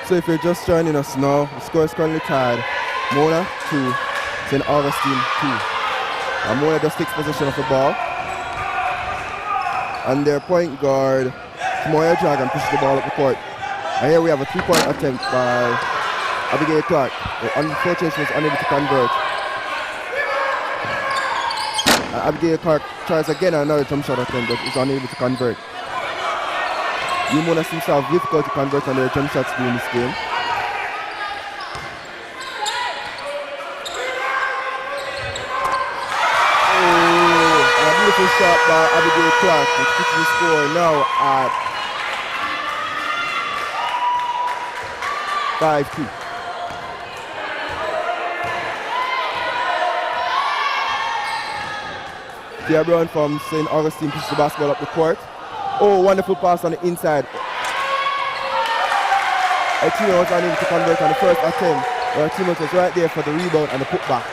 So if you're just joining us now, the score is currently tied. Mona 2, St. Augustine 2. And Mona just takes possession of the ball. And their point guard, Moya Dragon, pushes the ball up the court. And here we have a 3-point attempt by Abigail Clark. The unfortunately was unable to convert. And Abigail Clark tries again another jump shot attempt, but is unable to convert. Mona seems to have difficulty converting on their jump shots during this game. A beautiful shot by Abigail Clark, which puts the score now at 5-2. Tia Brown from St. Augustine pushes the basketball up the court. Oh, wonderful pass on the inside. Her teammate was unable to convert on the first attempt. Her teammate was right there for the rebound and the putback.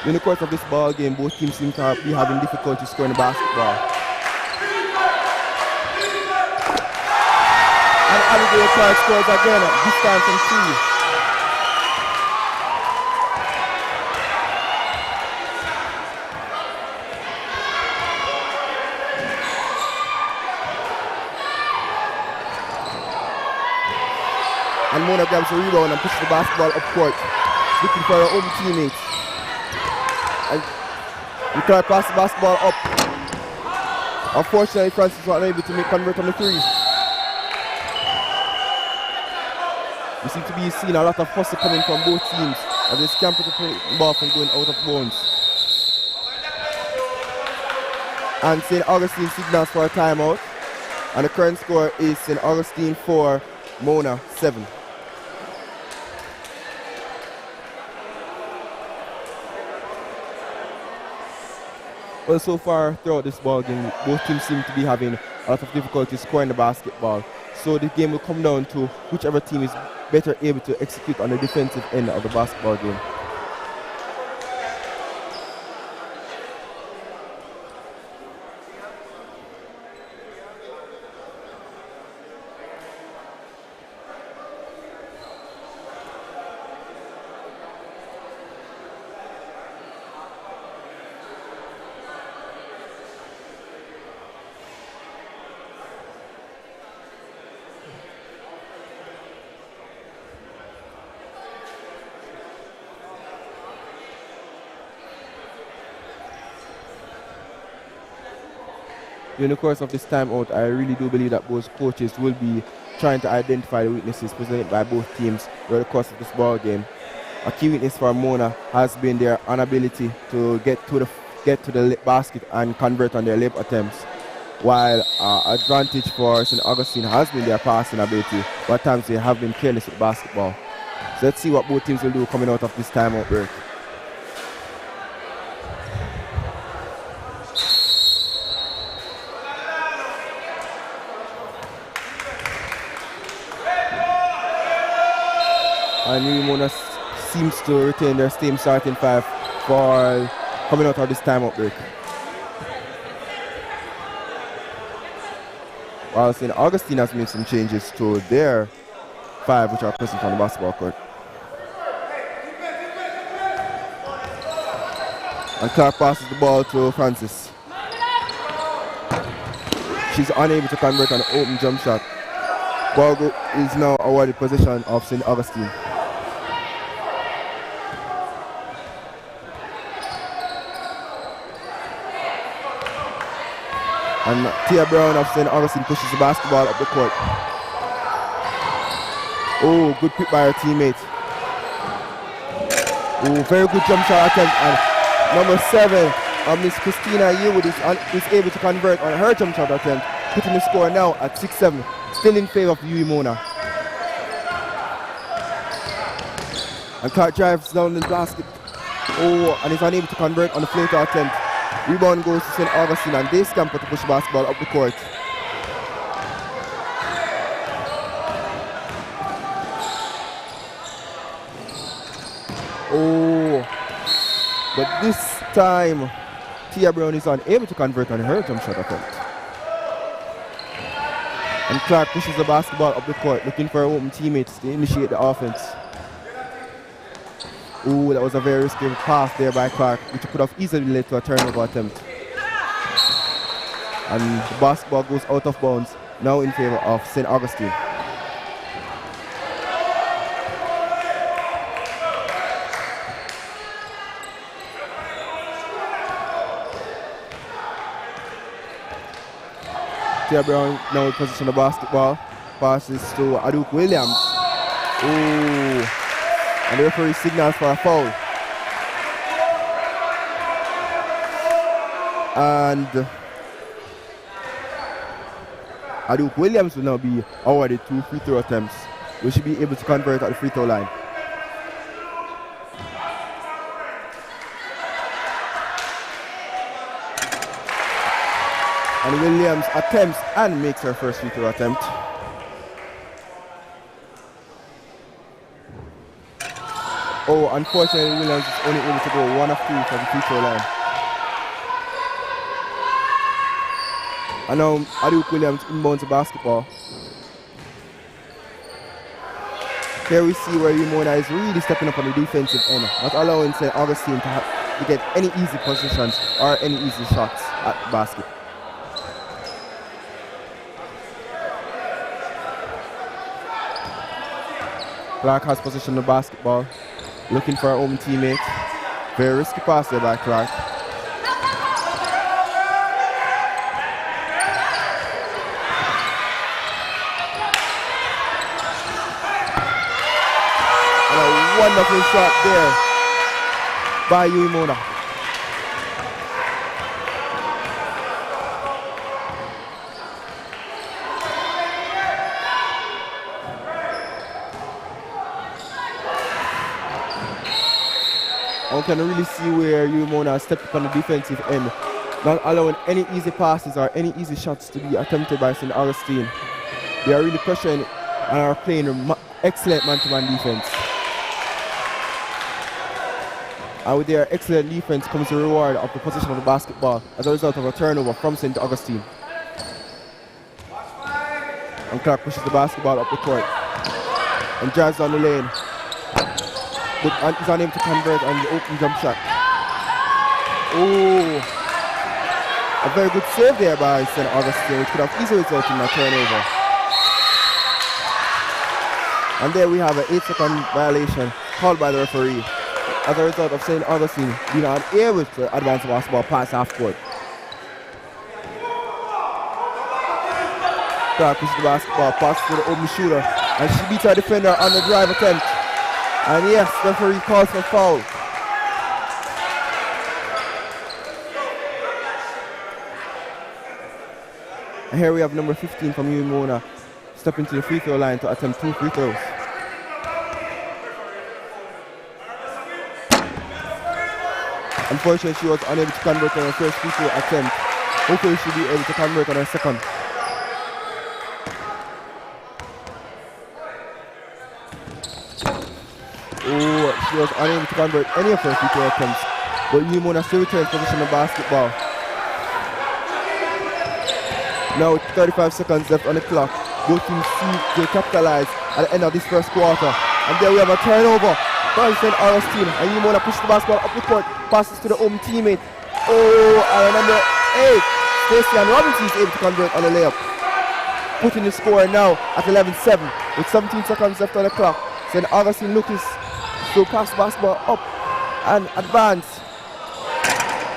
In the course of this ball game, both teams seem to be having difficulty scoring the basketball. And Abigail Clark scores again, this time from 3. And Mona grabs the rebound and pushes the basketball up court, looking for her own teammates. And we try to pass the basketball up. Unfortunately, Francis was unable to convert on the 3. We seem to be seeing a lot of hustle coming from both teams as they scamper to play the ball from going out of bounds. And St. Augustine signals for a timeout. And the current score is St. Augustine 4, Mona 7. Well, so far throughout this ball game, both teams seem to be having a lot of difficulty scoring the basketball. So the game will come down to whichever team is better able to execute on the defensive end of the basketball game. During the course of this timeout, I really do believe that both coaches will be trying to identify the weaknesses presented by both teams during the course of this ball game. A key weakness for Mona has been their inability to get to the basket and convert on their layup attempts, while advantage for St. Augustine has been their passing ability, but at times they have been careless with basketball. So let's see what both teams will do coming out of this timeout break. And Mona seems to retain their same starting 5 for coming out of this timeout break. While St. Augustine has made some changes to their 5 which are present on the basketball court. And Clark passes the ball to Francis. She's unable to convert on an open jump shot. Ball is now awarded possession of St. Augustine. And Tia Brown of St. Augustine pushes the basketball up the court. Oh, good pick by her teammate. Oh, very good jump shot attempt. And number 7, Miss Christina Yewood is able to convert on her jump shot attempt, putting the score now at 6-7, still in favor of UWI Mona. And Clark drives down the basket. Oh, and is unable to convert on the floater attempt. Rebound goes to St. Augustine and they scamper to push the basketball up the court. Oh, but this time Tia Brown is unable to convert on her jump shot attempt. And Clark pushes the basketball up the court, looking for open teammates to initiate the offense. Ooh, that was a very risky pass there by Clark, which could have easily led to a turnover attempt. And the basketball goes out of bounds, now in favor of St. Augustine. Tia Brown now in position of basketball. Passes to Aduk Williams. Ooh. And the referee signals for a foul. And Aduk Williams will now be awarded 2 free throw attempts. We should be able to convert at the free throw line. And Williams attempts and makes her first free throw attempt. Oh, unfortunately, Williams is only able to go 1 of 2 from the free throw line. And now Aduk Williams inbounds the basketball. Here we see where Umona is really stepping up on the defensive end, not allowing St. Augustine to get any easy positions or any easy shots at the basket. Clark has possession of the basketball, looking for her own teammate. Very risky pass there by Clark. And a wonderful shot there by Umona. I can really see where Umona stepped up on the defensive end, not allowing any easy passes or any easy shots to be attempted by St. Augustine. They are really pressuring and are playing excellent man-to-man defense. And with their excellent defense comes the reward of the possession of the basketball as a result of a turnover from St. Augustine. And Clark pushes the basketball up the court and drives down the lane. But he's unable to convert on the open jump shot. Oh, a very good save there by St. Augustine, which could have easily resulted in a turnover. And there we have an 8-second violation called by the referee as a result of St. Augustine being unable to advance the basketball past half court. Clark pushes the basketball, passes to the open shooter, and she beats her defender on the drive attempt. And yes, the referee calls for foul. And here we have number 15 from Umona stepping to the free throw line to attempt 2 free throws. Unfortunately, she was unable to convert on her first free throw attempt. Hopefully she'll be able to convert on her second. Oh, she was unable to convert any of her free throw attempts, but Umona still retains possession of basketball. Now 35 seconds left on the clock. Both teams seek to capitalize at the end of this first quarter. And there we have a turnover by St. Augustine. And Umona pushes the basketball up the court, passes to the home teammate. Oh, and number 8, Stacey and Robinson is able to convert on the layup, putting the score now at 11-7 with 17 seconds left on the clock. St. Augustine looking to pass the basketball up and advance.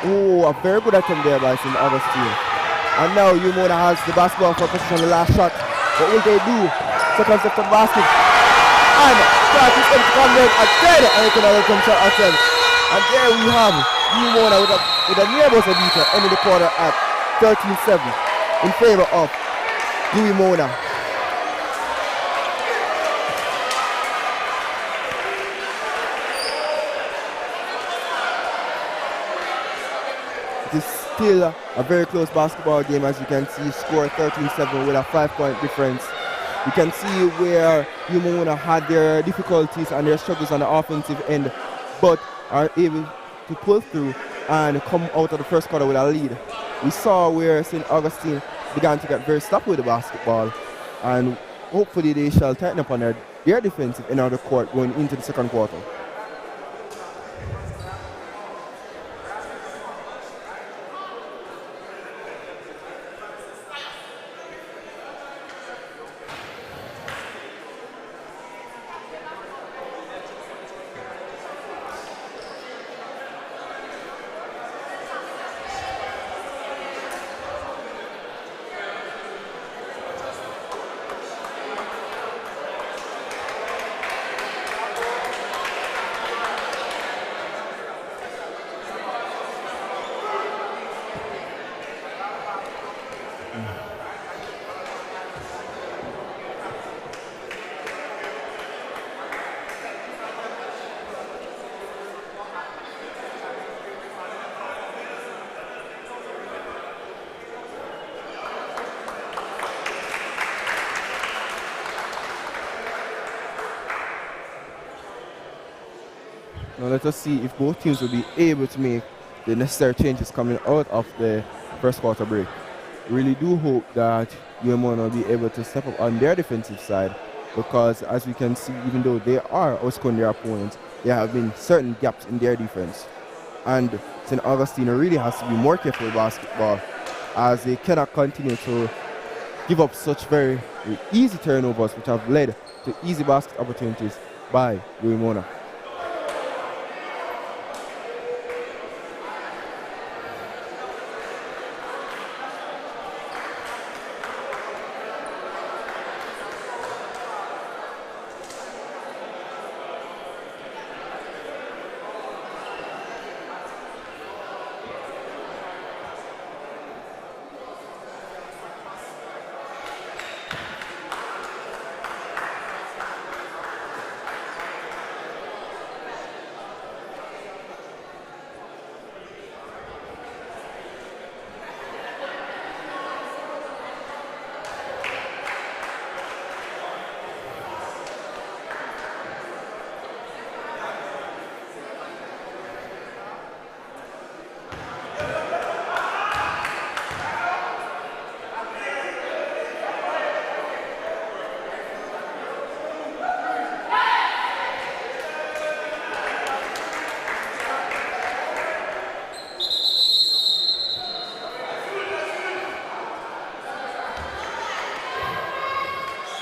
Oh, a very good attempt there by St. Augustine. And now Umona has the basketball for possession on the last shot. What will they do? Seconds left on the basket. And Clark is able to convert again and make another shot attempt. And there we have Umona with a near buzzer beater ending the quarter at 13-7 in favor of Umona. It is still a very close basketball game, as you can see, score 13-7 with a 5-point difference. You can see where Umona had their difficulties and their struggles on the offensive end, but are able to pull through and come out of the first quarter with a lead. We saw where St. Augustine began to get very sloppy with the basketball, and hopefully they shall tighten up on their defensive end of the court going into the second quarter. Now let us see if both teams will be able to make the necessary changes coming out of the first quarter break. Really do hope that UMON will be able to step up on their defensive side, because as we can see, even though they are outscoring their opponents, there have been certain gaps in their defense. And St. Augustine really has to be more careful with basketball, as they cannot continue to give up such very easy turnovers, which have led to easy basket opportunities by UMON.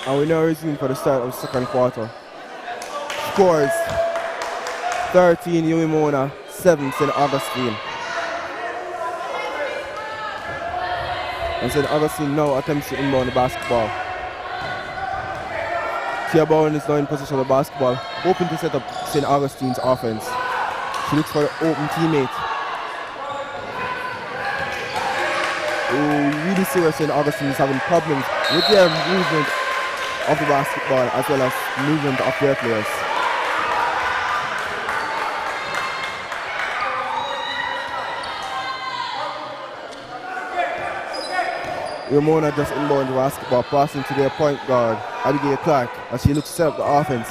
And we now resume for the start of the second quarter. Scores 13 UMON, 7 St. Augustine. And St. Augustine now attempts to inbound the basketball. Tia Bowen is now in possession of the basketball, hoping to set up St. Augustine's offense. She looks for the open teammate. We really see where St. Augustine is having problems with their movement of the basketball as well as movement of their players. Ramona just inbound the basketball, passing to their point guard, Abigail Clark, as she looks to set up the offense.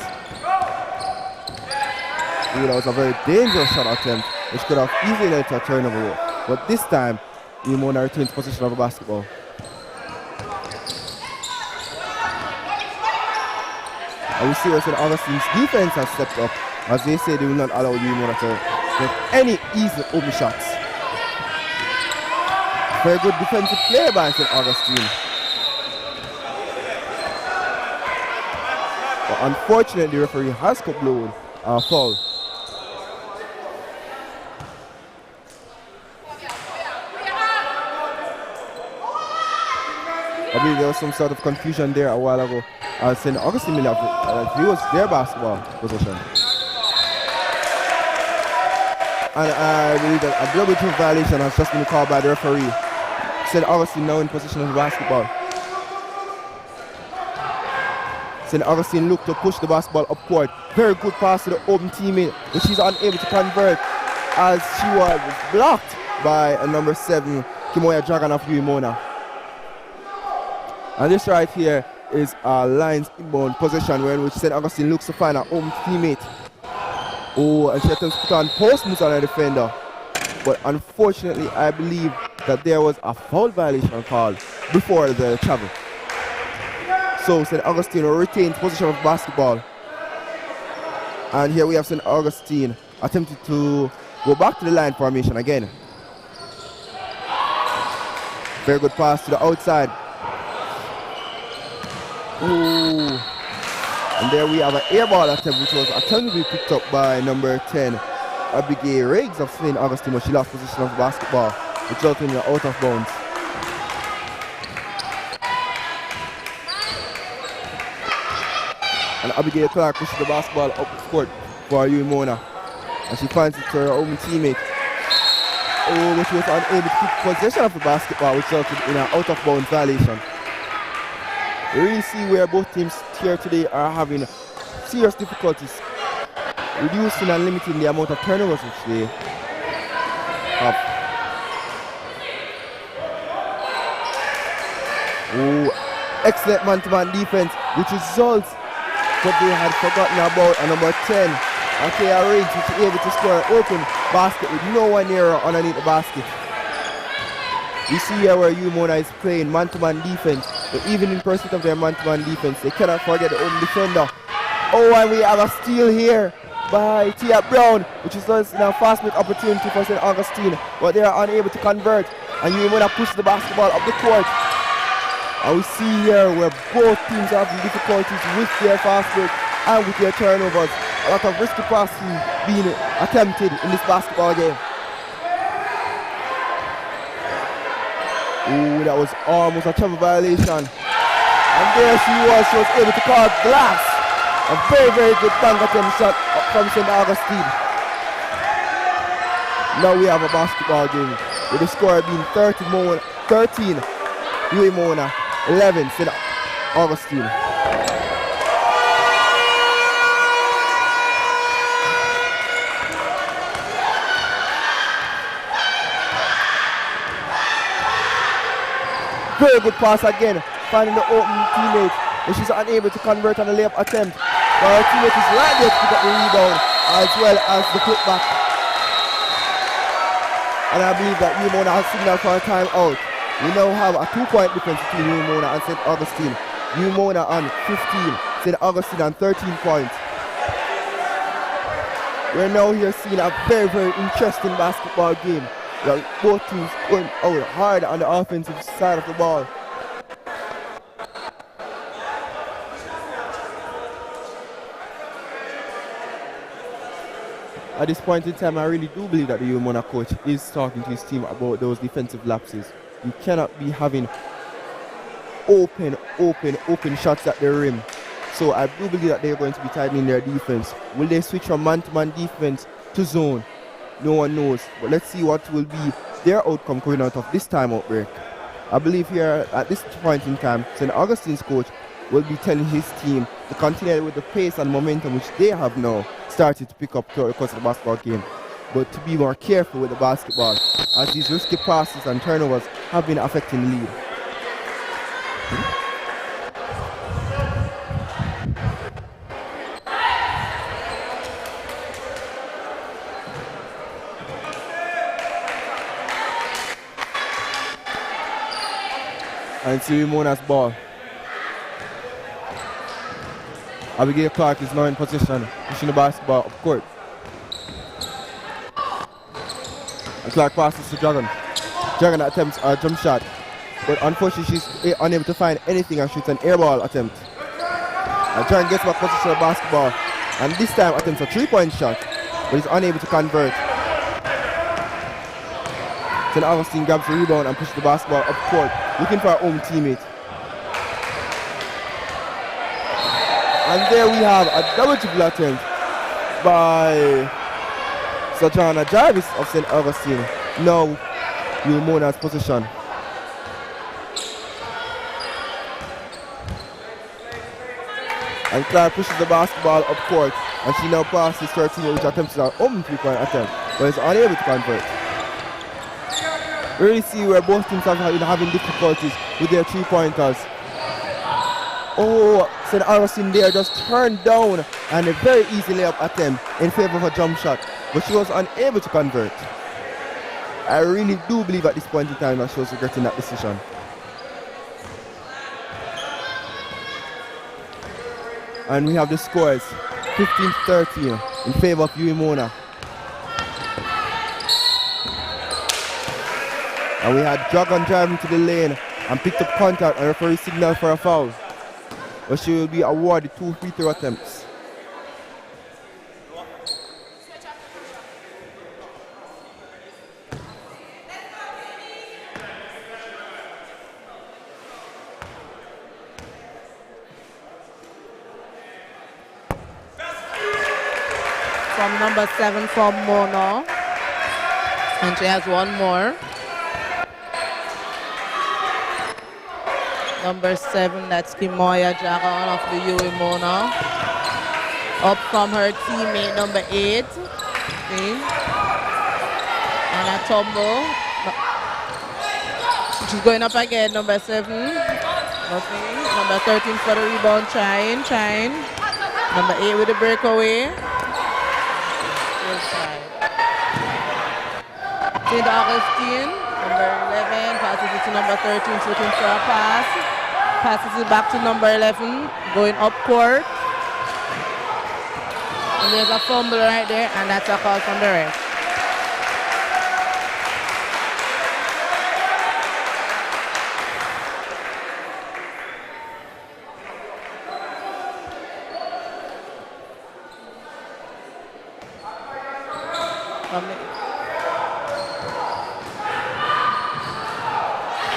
That was a very dangerous shot attempt, which could have easily led to a turnover. But this time, Ramona retains possession of the basketball. And we see where St. Augustine's defense has stepped up, as they say they will not allow Ramona to get any easy open shots. Very good defensive play by St. Augustine. But unfortunately, the referee has blown a foul. I believe there was some sort of confusion there a while ago. St. Augustine will have it was their basketball position. And I believe that a double team violation has just been called by the referee. St. Augustine now in possession of the basketball. St. Augustine looked to push the basketball up court. Very good pass to the open teammate, but she's unable to convert as she was blocked by number 7, Kimoya Dragon of UMON. And this right here is a Lions inbound possession where in which St. Augustine looks to find her own teammate. Oh, and she attempts to put on post moves on a defender. But unfortunately, I believe that there was a foul violation called before the travel. So St. Augustine retains possession of basketball. And here we have St. Augustine attempting to go back to the line formation again. Very good pass to the outside. Ooh. And there we have an air ball attempt, which was attempted to be picked up by number 10, Abigail Riggs of St. Augustine, but she lost possession of the basketball, resulting in an out of bounds. And Abigail Clark pushes the basketball up the court for UWI Mona. And she finds it to her own teammate. Oh, but she was unable to keep possession of the basketball, which resulted in an out of bounds violation. We really see where both teams here today are having serious difficulties reducing and limiting the amount of turnovers which they have. Oh, excellent man-to-man defense, which results what they had forgotten about. And number 10, Akea Riggs, which is able to score an open basket with no one near her underneath the basket. We see here where UWI Mona is playing man-to-man defense, but even in pursuit of their man-to-man defense, they cannot forget the open defender. Oh, and we have a steal here by Tia Brown, which is thus a fast-break opportunity for St. Augustine, but they are unable to convert, and UWI Mona pushes the basketball up the court. And we see here where both teams are having difficulties with their fast break and with their turnovers. A lot of risky passing being attempted in this basketball game. Ooh, that was almost a travel violation. And there she was able to call glass. A very, very good dunk attempt shot from St. Augustine. Now we have a basketball game with the score being 13 UWI Mona, 11 St. Augustine. Very good pass again, finding the open teammate, but she's unable to convert on the layup attempt. But her teammate is right there to pick up the rebound, as well as the putback. And I believe that UWI Mona has signaled for a timeout. We now have a 2-point difference between UWI Mona and St. Augustine. UWI Mona on 15, St. Augustine on 13 points. We're now here seeing a very, very interesting basketball game. Both teams going out hard on the offensive side of the ball. At this point in time, I really do believe that the UWI Mona coach is talking to his team about those defensive lapses. You cannot be having open shots at the rim. So I do believe that they're going to be tightening their defense. Will they switch from man-to-man defense to zone? No one knows. But let's see what will be their outcome coming out of this timeout break. I believe here at this point in time, St. Augustine's coach will be telling his team to continue with the pace and momentum which they have now started to pick up throughout the course of the basketball game. But to be more careful with the basketball, as these risky passes and turnovers have been affecting the lead. And it's UWI Mona's ball. Abigail Clark is now in position, pushing the basketball up court. And Clark passes to Dragon. Dragon attempts a jump shot, but unfortunately she's unable to find anything and shoots an air ball attempt. And Dragon gets back position of the basketball, and this time attempts a 3-point shot, but is unable to convert. St. Augustine grabs the rebound and pushes the basketball up court, looking for her own teammate. And there we have a double triple attempt by Sajana Jarvis of St. Augustine. Now UWI Mona's position. And Clark pushes the basketball up court, and she now passes to her teammate, which attempts her own 3-point attempt, but is unable to convert. We really see where both teams have been having difficulties with their 3-pointers. Oh, St. Augustine there just turned down and a very easy layup attempt in favor of a jump shot, but she was unable to convert. I really do believe at this point in time that she was regretting that decision. And we have the scores 15-13 in favor of UWI Mona. And we had Dragon driving to the lane and picked up contact and referee signal for a foul. But she will be awarded 2 free throw attempts. From number 7 from Mona. And she has one more. Number 7, that's Kimoya Dragon of the UWI Mona. Up from her teammate, number 8. See? And a tumble. She's going up again, number 7. Nothing. Number 13 for the rebound, trying. Number 8 with the breakaway. St. Augustine, number 11, passes it to number 13, looking for a pass. Passes it back to number 11, going up court. And there's a fumble right there, and that's a call from the ref.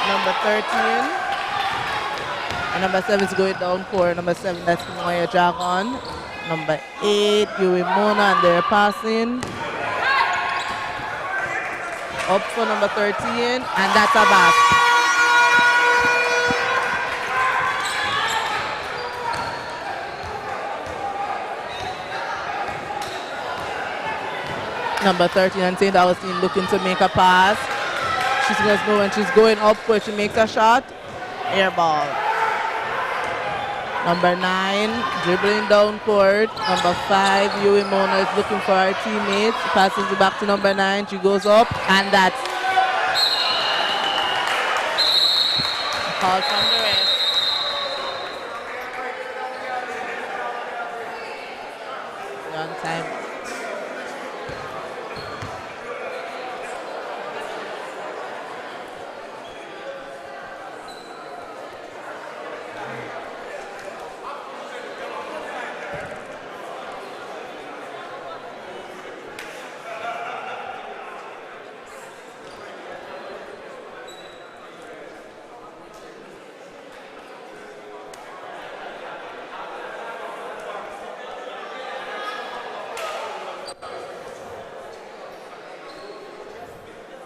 Number 13. And number 7 is going down court. Number 7, that's Kimoya Dragon. Number 8, UWI Mona, and they're passing. Up for number 13, and that's a basket. Number 13 and St. Augustine looking to make a pass. She's going to know when she's going up where she makes a shot. Air ball. Number 9, dribbling down court. Number 5, UWI Mona is looking for her teammates. Passes it back to number 9. She goes up, and that's a call from the ref. Long time.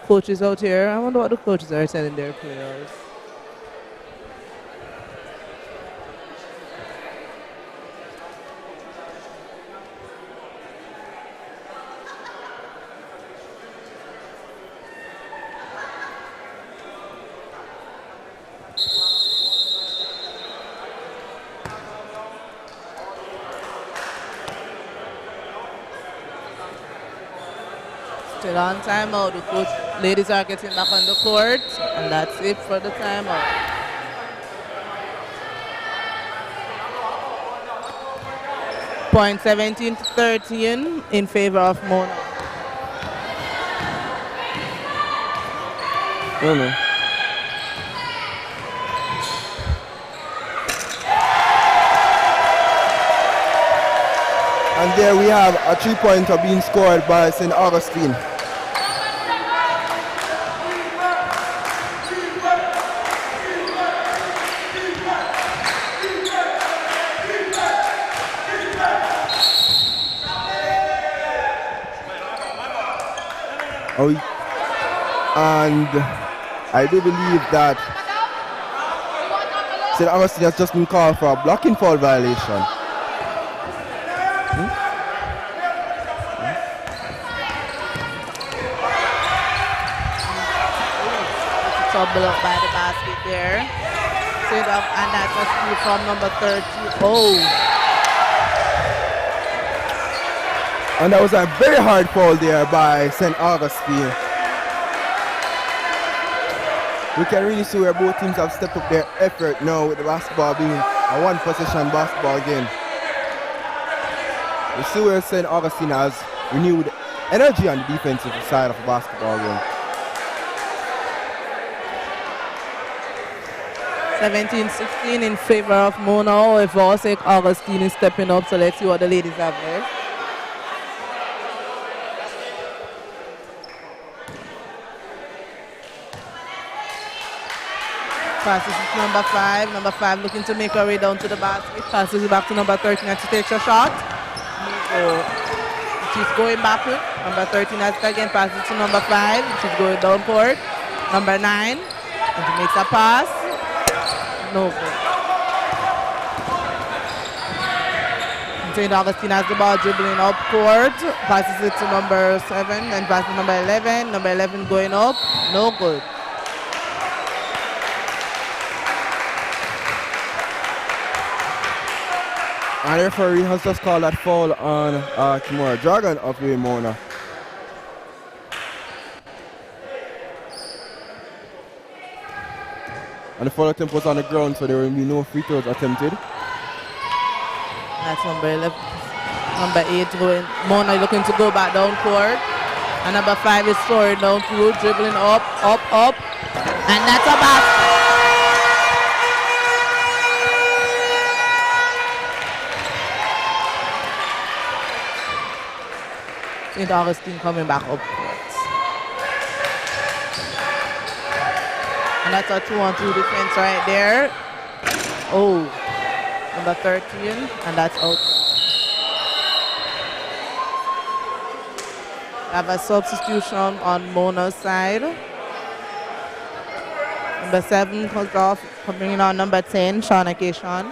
Coaches out here. I wonder what the coaches are telling their players. Still on timeout. The coach, ladies are getting back on the court, and that's it for the timeout. Point 17-13 in favor of Mona. No. And there we have a 3-pointer being scored by St. Augustine. And I do believe that St. Augustine has just been called for a blocking foul violation. Tumble up by the basket there. Set up, and that was from number 30. Oh. And that was a very hard foul there by St. Augustine. We can really see where both teams have stepped up their effort now with the basketball being a one-possession basketball game. You see where St. Augustine has renewed energy on the defensive side of the basketball game. 17-16 in favor of Mona. If St. Augustine is stepping up, so let's see what the ladies have there. Passes to number 5. Number 5 looking to make her way down to the basket. Passes it back to number 13 and she takes a shot. She's going backward. Number 13 has it again. Passes to number 5. She's going down court. Number 9. And she makes a pass. No good. St. Augustine has the ball dribbling up court. Passes it to number 7 and passes to number 11. Number 11 going up. No good. And the referee has just called that foul on Kimura Dragon of Mona. And the foul attempt was on the ground, so there will be no free throws attempted. That's number 11. Number 8 going. Mona looking to go back down court. And number 5 is soaring down through, dribbling up. And that's a basket. St. Augustine coming back up court. And that's a 2-on-2 defense right there. Oh, number 13, and that's out. We have a substitution on Mona's side. Number 7 comes off, coming on number 10, Shauna Cation.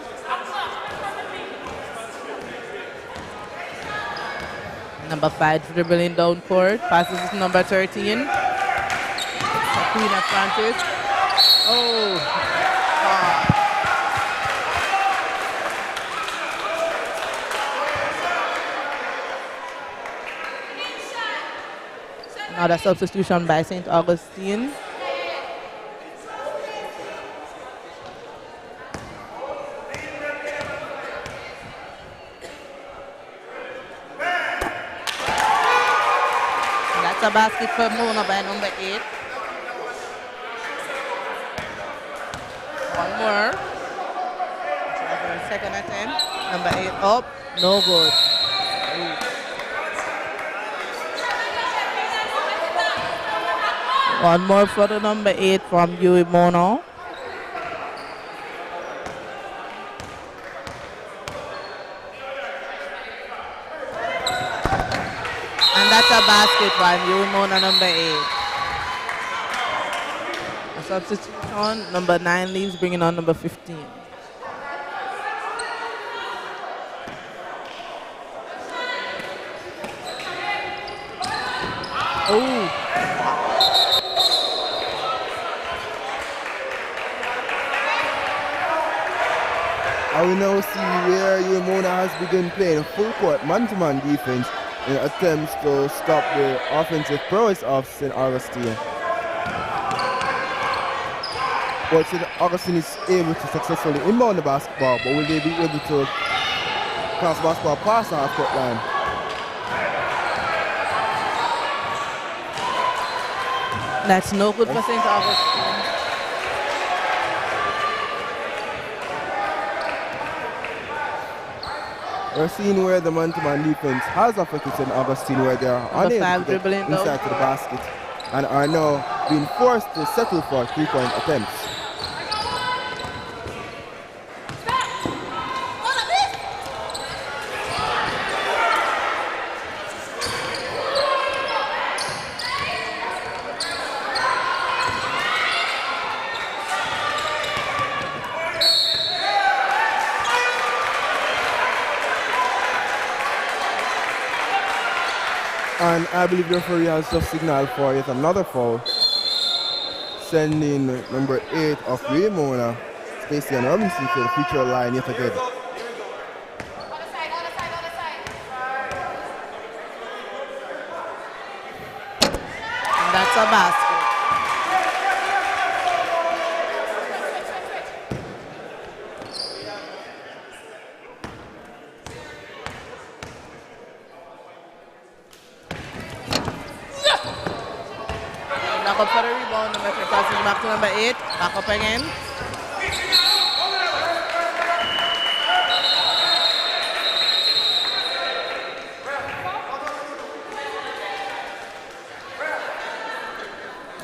Number 5 dribbling down court, passes to number 13. Queen of Francis. Oh, God. Another substitution by St. Augustine. A basket for Mona by number 8. One more. Second attempt. Number 8 up. No good. One more for the number 8 from UWI Mona. That's a basket by UWI Mona number 8. A substitution, number 9 leaves, bringing on number 15. Oh. I will now see where UWI Mona has begun playing full court man-to-man defense in attempts to stop the offensive prowess of St. Augustine. But St. Augustine is able to successfully inbound the basketball, but will they be able to pass basketball past the half-court line? That's no good for St. Augustine. We're seeing where the man-to-man defense has affected St. Augustine, where they are unable to get inside to the basket and are now being forced to settle for three-point attempts. And I believe the referee has just signaled for yet another foul, sending number 8 of Mona, Stacey and Robinson, to the free throw line yet again. And that's a basket. up for the rebound. Number 3 passes back to number 8. Back up again.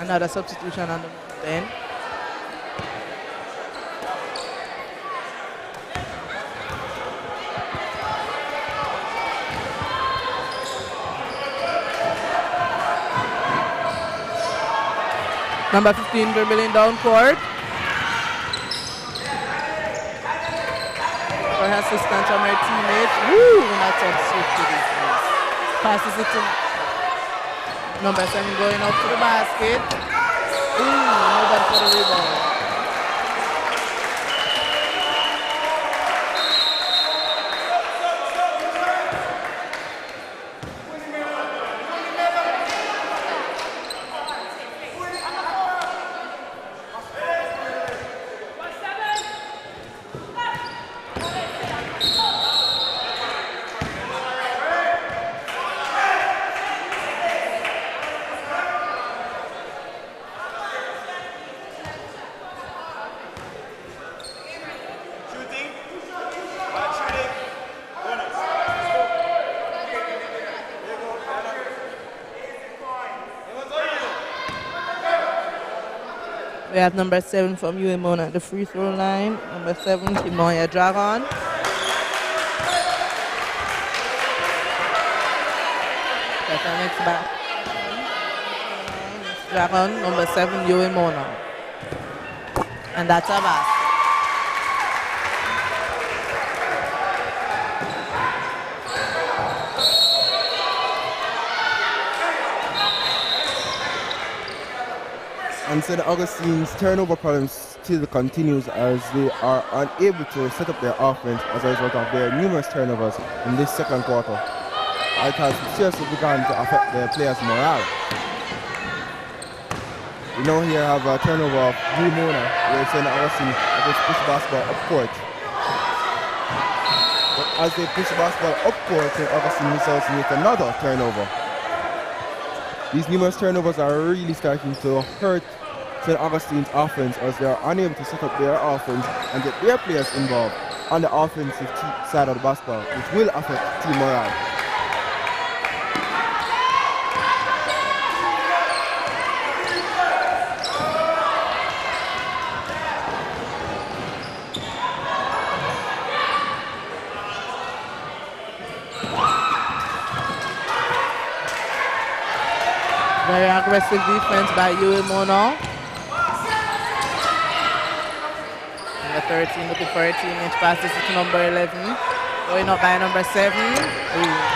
Another substitution on the then. Number 15 dribbling down court. For her assistance from her teammate. Woo! That's up swift to this. Passes it to number 7 going up to the basket. Ooh, nobody for the rebound. We have number 7 from UWI Mona at the free throw line. Number 7, Kimoya Dragon. That's our next back. Dragon, number 7, UWI Mona. And that's our back. And St. Augustine's turnover problem still continues as they are unable to set up their offense as a result of their numerous turnovers in this second quarter. It has seriously begun to affect their players' morale. We now here have a turnover of UWI Mona, where St. Augustine has pushed basketball up court. But as they push the basketball up court, St. Augustine results in yet another turnover. These numerous turnovers are really starting to hurt St. Augustine's offense as they are unable to set up their offense and get their players involved on the offensive side of the basketball, which will affect team morale. Very aggressive defense by UWI Mona. Number 13 looking for a teammate. Passes it to number 11. Going up by number 7. Ooh.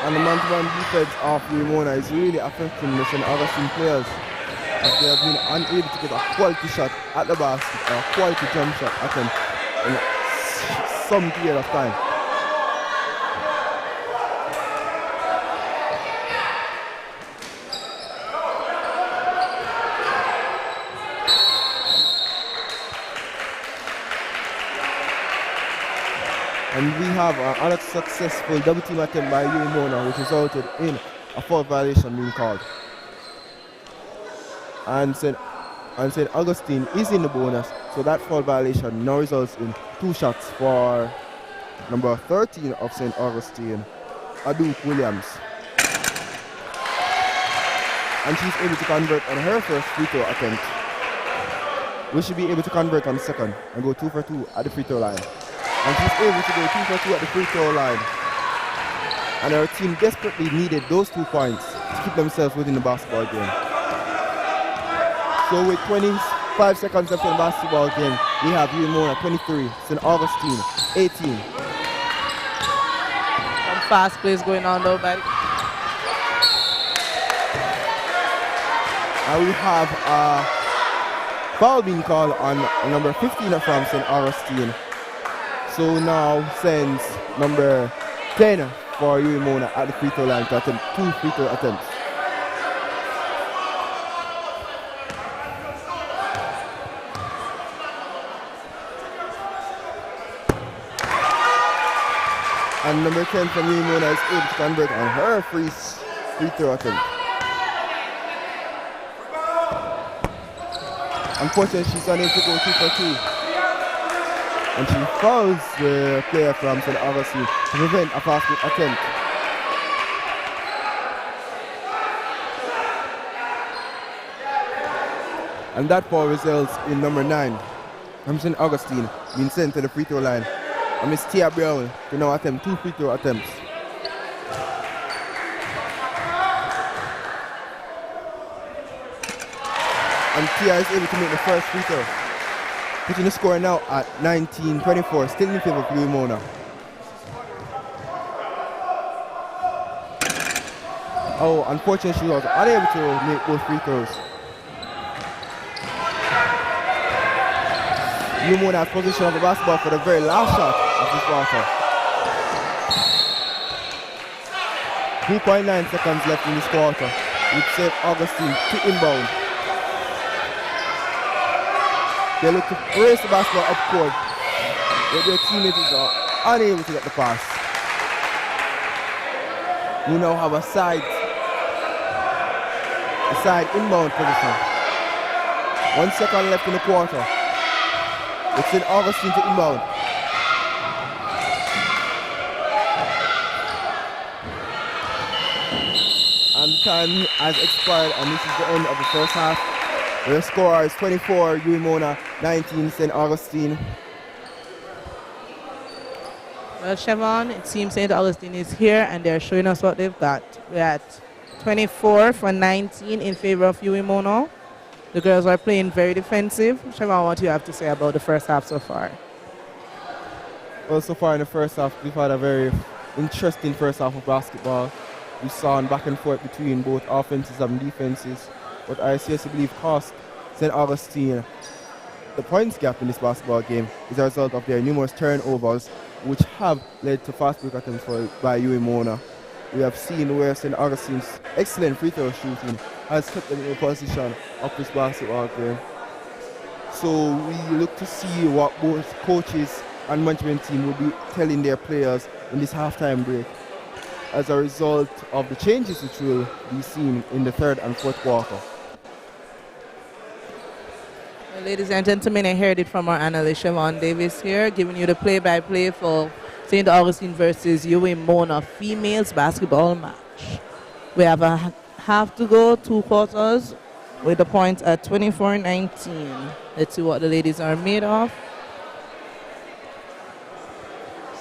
And the man-to-man defense of UWI Mona is really affecting the St. Augustine players as they have been unable to get a quality shot at the basket or a quality jump shot at them in some period of time. And we have an unsuccessful double team attempt by UWI Mona, which resulted in a foul violation being called. And St. Augustine is in the bonus, so that foul violation now results in 2 shots for number 13 of St. Augustine, Aduke Williams. And she's able to convert on her first free throw attempt. Will she be able to convert on the second and go 2 for 2 at the free throw line? And she's able to go 2 for 2 at the free throw line. And her team desperately needed those 2 points to keep themselves within the basketball game. So with 25 seconds left in the basketball game, we have UWI Mona 23, St. Augustine 18. Some fast plays going on though, but And we have a foul being called on number 15 from St. Augustine. So now sends number 10 for UWI Mona at the free throw line to attempt 2 free throw attempts. And number 10 from UWI Mona is able to convert on her free throw attempt. Unfortunately, she's unable to go 2 for 2. And she fouls the player from St. Augustine to prevent a fast break attempt. And that foul results in number 9 from St. Augustine being sent to the free throw line. And Miss Tia Brown to now attempt 2 free throw attempts. And Tia is able to make the first free throw, putting the score now at 19-24, still in favor of UWI Mona. Oh, unfortunately, she was unable to make both free throws. UWI Mona has possession of the basketball for the very last shot of this quarter. 2.9 seconds left in this quarter, with St. Augustine to inbound. They look to race the basketball up court, but their teammates are unable to get the pass. We now have a side inbound position. 1 second left in the quarter. It's St. Augustine to inbound. And time has expired, and this is the end of the first half. The score is 24, UWI Mona, 19, St. Augustine. Well, Siobhan, it seems St. Augustine is here and they're showing us what they've got. We're at 24 for 19 in favor of UWI Mona. The girls are playing very defensive. Siobhan, what do you have to say about the first half so far? Well, so far in the first half, we've had a very interesting first half of basketball. We saw back and forth between both offenses and defenses. But I seriously believe cost St. Augustine the points gap in this basketball game is a result of their numerous turnovers, which have led to fast break attempts by UWI Mona. We have seen where St. Augustine's excellent free throw shooting has kept them in position of this basketball game. So we look to see what both coaches and management team will be telling their players in this halftime break as a result of the changes which will be seen in the third and fourth quarter. Well, ladies and gentlemen, I heard it from our analyst Siobhan Davis here, giving you the play-by-play for St. Augustine versus UWI Mona females basketball match. We have a half to go, 2 quarters, with the points at 24-19. Let's see what the ladies are made of.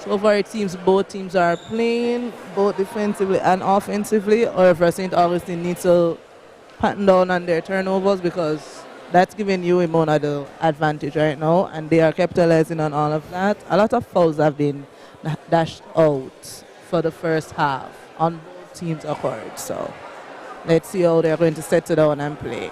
So far, it seems both teams are playing, both defensively and offensively. However, St. Augustine needs to pattern down on their turnovers because that's giving UWI Mona the advantage right now, and they are capitalizing on all of that. A lot of fouls have been dashed out for the first half on both teams' accord. So let's see how they're going to settle down and play.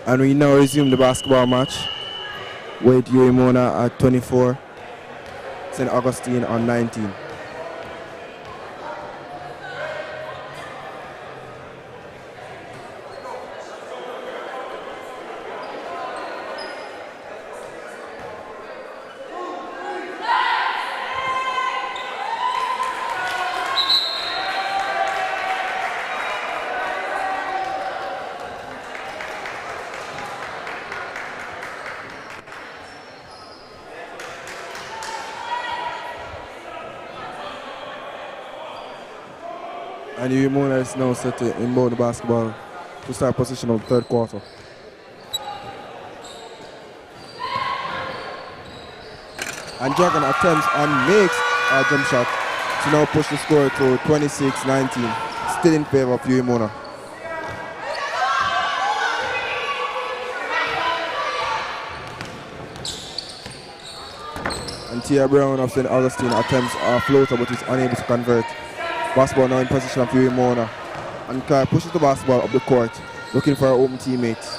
And we now resume the basketball match with UWI Mona at 24, St. Augustine on 19. And UWI Mona is now set to inbound the basketball to start possession of the third quarter. And Dragon attempts and makes a jump shot to now push the score to 26-19, still in favor of UWI Mona. And Tia Brown of St. Augustine attempts a floater but is unable to convert. Basketball now in possession of UWI Mona. And Claire pushes the basketball up the court, looking for her open teammates.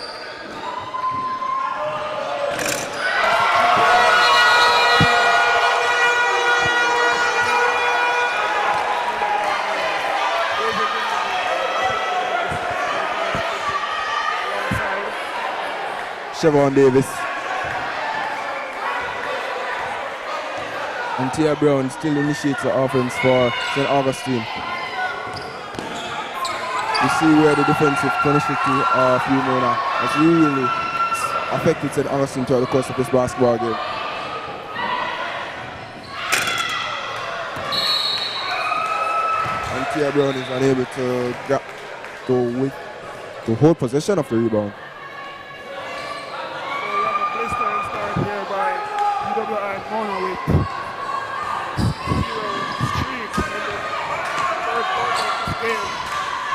Siobhan Davis. And Tia Brown still initiates the offense for St. Augustine. You see where the defensive tenacity of UWI Mona has really affected St. Augustine throughout the course of this basketball game. And Tia Brown is unable to hold possession of the rebound. Mona with 0 streak in the third quarter of this game.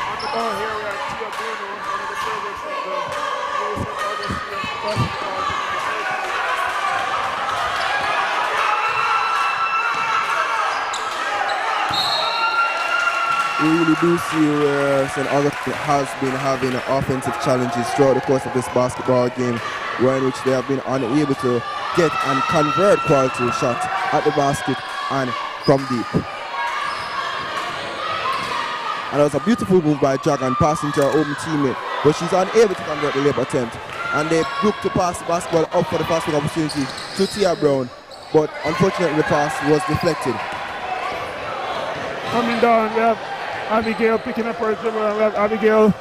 On the ball here we have Tia Bruno, one of the servers from the St. Augustine basketball organization. We really do see where St. Augustine has been having offensive challenges throughout the course of this basketball game, where in which they have been unable to get and convert quality shots at the basket and from deep. And that was a beautiful move by Dragon, passing to her open teammate, but she's unable to convert the layup attempt. And they look to pass the basketball up for the fast break opportunity to Tia Brown, but unfortunately the pass was deflected. Coming down, we have Abigail picking up her dribble, and we have Abigail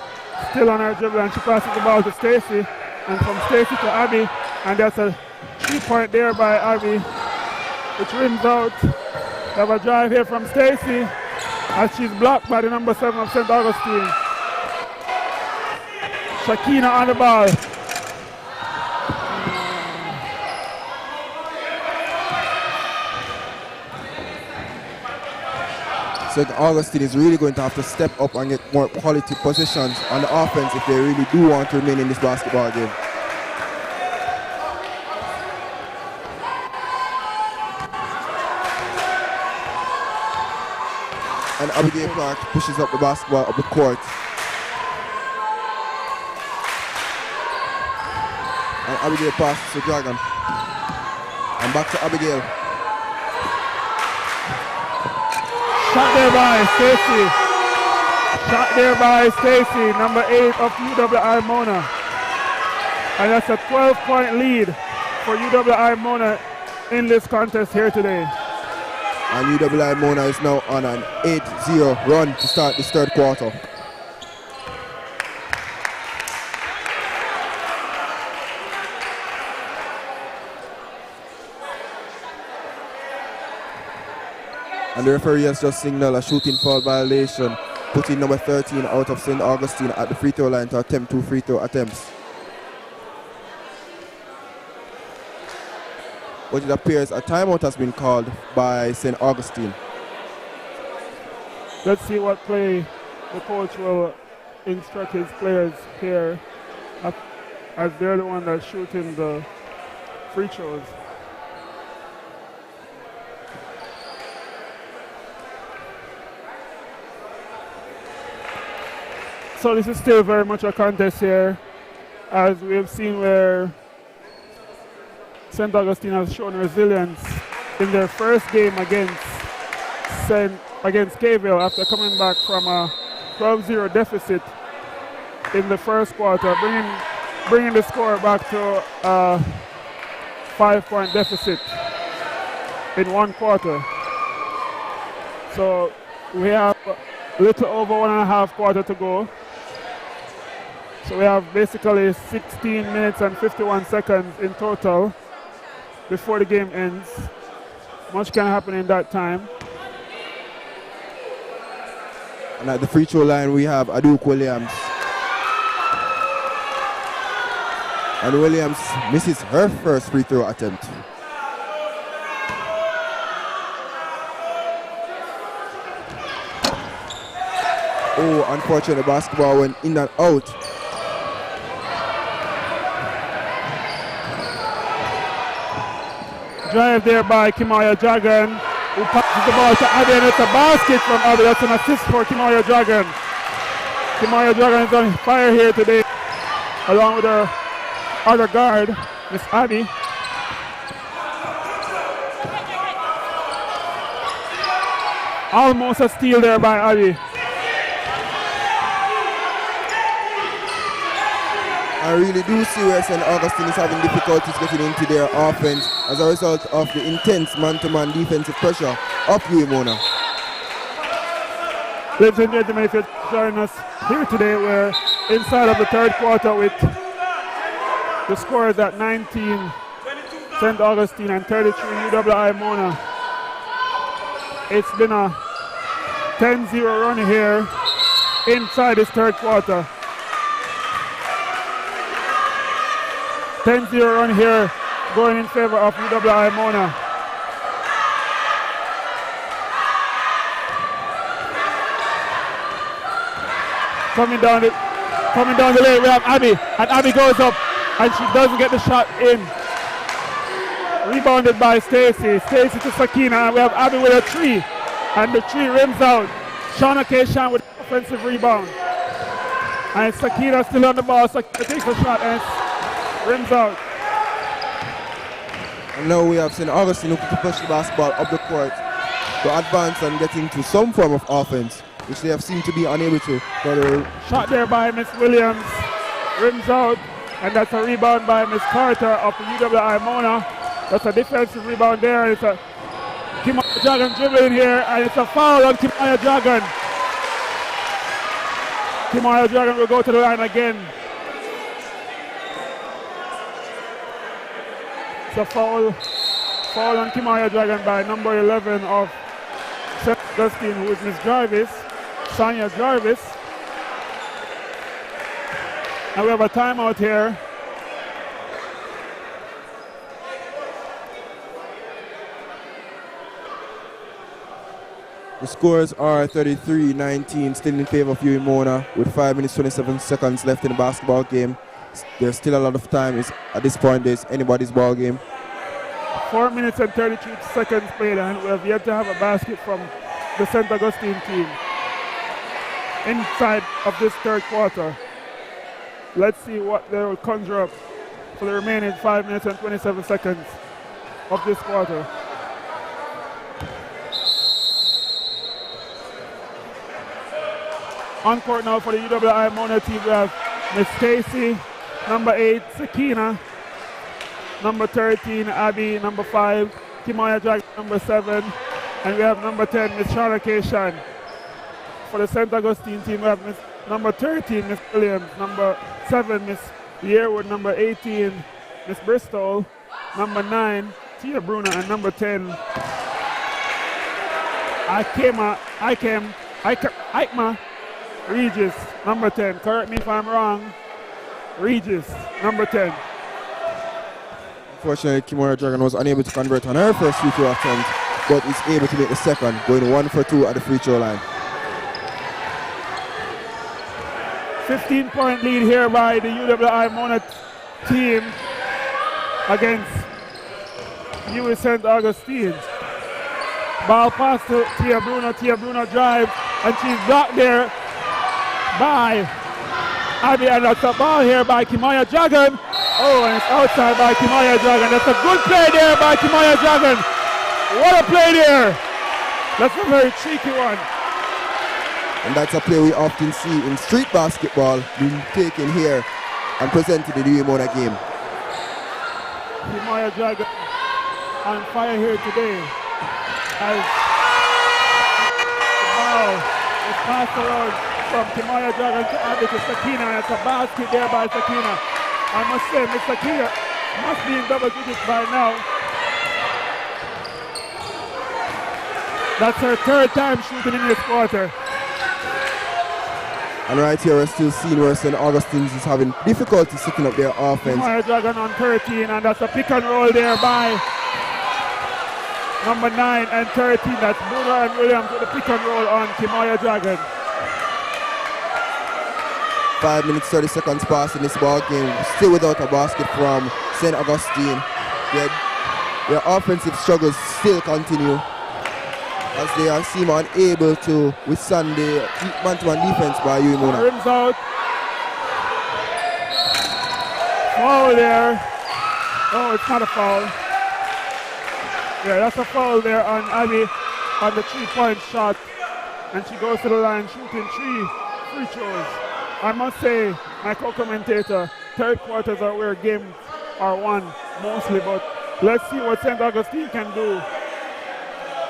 still on her dribble, and she passes the ball to Stacy, and from Stacy to Abby, and that's a 3-point there by Abby, which rims out. We have a drive here from Stacy as she's blocked by the number 7 of St. Augustine. Shakina on the ball. St. Augustine is really going to have to step up and get more quality positions on the offense if they really do want to remain in this basketball game. And Abigail Clark pushes up the basketball up the court. And Abigail passes to Dragon. And back to Abigail. Shot there by Stacy. Shot there by Stacy, number 8 of UWI Mona. And that's a 12-point lead for UWI Mona in this contest here today. And UWI Mona is now on an 8-0 run to start this third quarter. And the referee has just signaled a shooting foul violation, putting number 13 out of St. Augustine at the free throw line to attempt 2 free throw attempts. But it appears a timeout has been called by St. Augustine. Let's see what play the coach will instruct his players here, as they're the one that's shooting the free throws. So this is still very much a contest here. as we have seen where St. Augustine has shown resilience in their first game against K-Ville after coming back from a 12-0 deficit in the first quarter, bringing the score back to a 5-point deficit in one quarter. So we have a little over 1.5 quarter to go. So we have basically 16 minutes and 51 seconds in total before the game ends. Much can happen in that time. And at the free throw line, we have Aduke Williams. And Williams misses her first free throw attempt. Oh, unfortunately, the basketball went in and out. Drive there by Kimaya Dragon, who passes the ball to Abby, and it's a basket from Abby. That's an assist for Kimaya Dragon. Kimaya Dragon is on fire here today, along with her other guard, Miss Abby. Almost a steal there by Abby. I really do see where St. Augustine is having difficulties getting into their offense as a result of the intense man-to-man defensive pressure of UWI Mona. Ladies and gentlemen, if you're joining us here today, we're inside of the third quarter with the scores at 19 St. Augustine and 33 UWI Mona. It's been a 10-0 run here inside this third quarter. 10-0 run here going in favor of UWI Mona. Coming down the lane, we have Abby, and Abby goes up, and she doesn't get the shot in. Rebounded by Stacy. Stacy to Sakina, and we have Abby with a three, and the three rims out. Shauna K-Shan with offensive rebound. And Sakina still on the ball. Sakina takes a shot, and it's rims out. And now we have St. Augustine looking to push the basketball up the court to advance and get into some form of offense, which they have seemed to be unable to. Shot there by Miss Williams, rims out, and that's a rebound by Miss Carter of the UWI Mona. That's a defensive rebound there. It's a Kimaya Dragon dribbling here, and it's a foul on Kimaya Dragon. Kimaya Dragon will go to the line again. It's a foul on Kimaya Dragon by number 11 of St. Augustine, who is Miss Jarvis, Sonia Jarvis. And we have a timeout here. The scores are 33-19, still in favor of UWI Mona with 5 minutes 27 seconds left in the basketball game. There's still a lot of time. At this point, it's anybody's ball game. 4 minutes and 32 seconds played, and we have yet to have a basket from the St. Augustine team inside of this third quarter. Let's see what they will conjure up for the remaining 5 minutes and 27 seconds of this quarter. On court now for the UWI Mona team, we have Miss Stacy, number 8, Sakina, number 13, Abby, number 5, Kimaya Dragon, number 7, and we have number 10, Miss Shauna K-Shan. For the St. Augustine team, we have number 13, Miss Williams, number 7, Miss Yearwood, number 18, Miss Bristol, number 9, Tia Bruna, and number 10, Aikma Regis, number 10. Correct me if I'm wrong. Regis, number 10. Unfortunately, Kimaya Dragon was unable to convert on her first free throw attempt, but is able to make the second, going 1 for 2 at the free throw line. 15-point lead here by the UWI Mona team against UWI St. Augustine. Ball pass to Tia Bruno. Tia Bruno drives, and she's blocked there by Abby, and that's a ball here by Kimaya Dragon. Oh, and it's outside by Kimaya Dragon. That's a good play there by Kimaya Dragon. What a play there. That's a very cheeky one. And that's a play we often see in street basketball being taken here and presented in the Mona game. Kimaya Dragon on fire here today. As the ball is passed around from Kimaya Dragon to Abby to Sakina, and it's a basket there by Sakina. I must say, Miss Sakina must be in double digits by now. That's her third time shooting in this quarter. And right here we're still seeing where St. Augustine's is having difficulty setting up their offense. Kimaya Dragon on 13, and that's a pick and roll there by number 9 and 13. That's Bruno and Williams with the pick and roll on Kimaya Dragon. 5 minutes 30 seconds past in this ball game, still without a basket from St. Augustine. Their offensive struggles still continue as they seem unable to withstand the man-to-man defense by UWI Mona. Rims out. Foul there. Oh, it's not a foul. Yeah, that's a foul there on Abby on the 3-point shot. And she goes to the line shooting 3 free throws. I must say, my co-commentator, third quarters are where games are won mostly, but let's see what St. Augustine can do.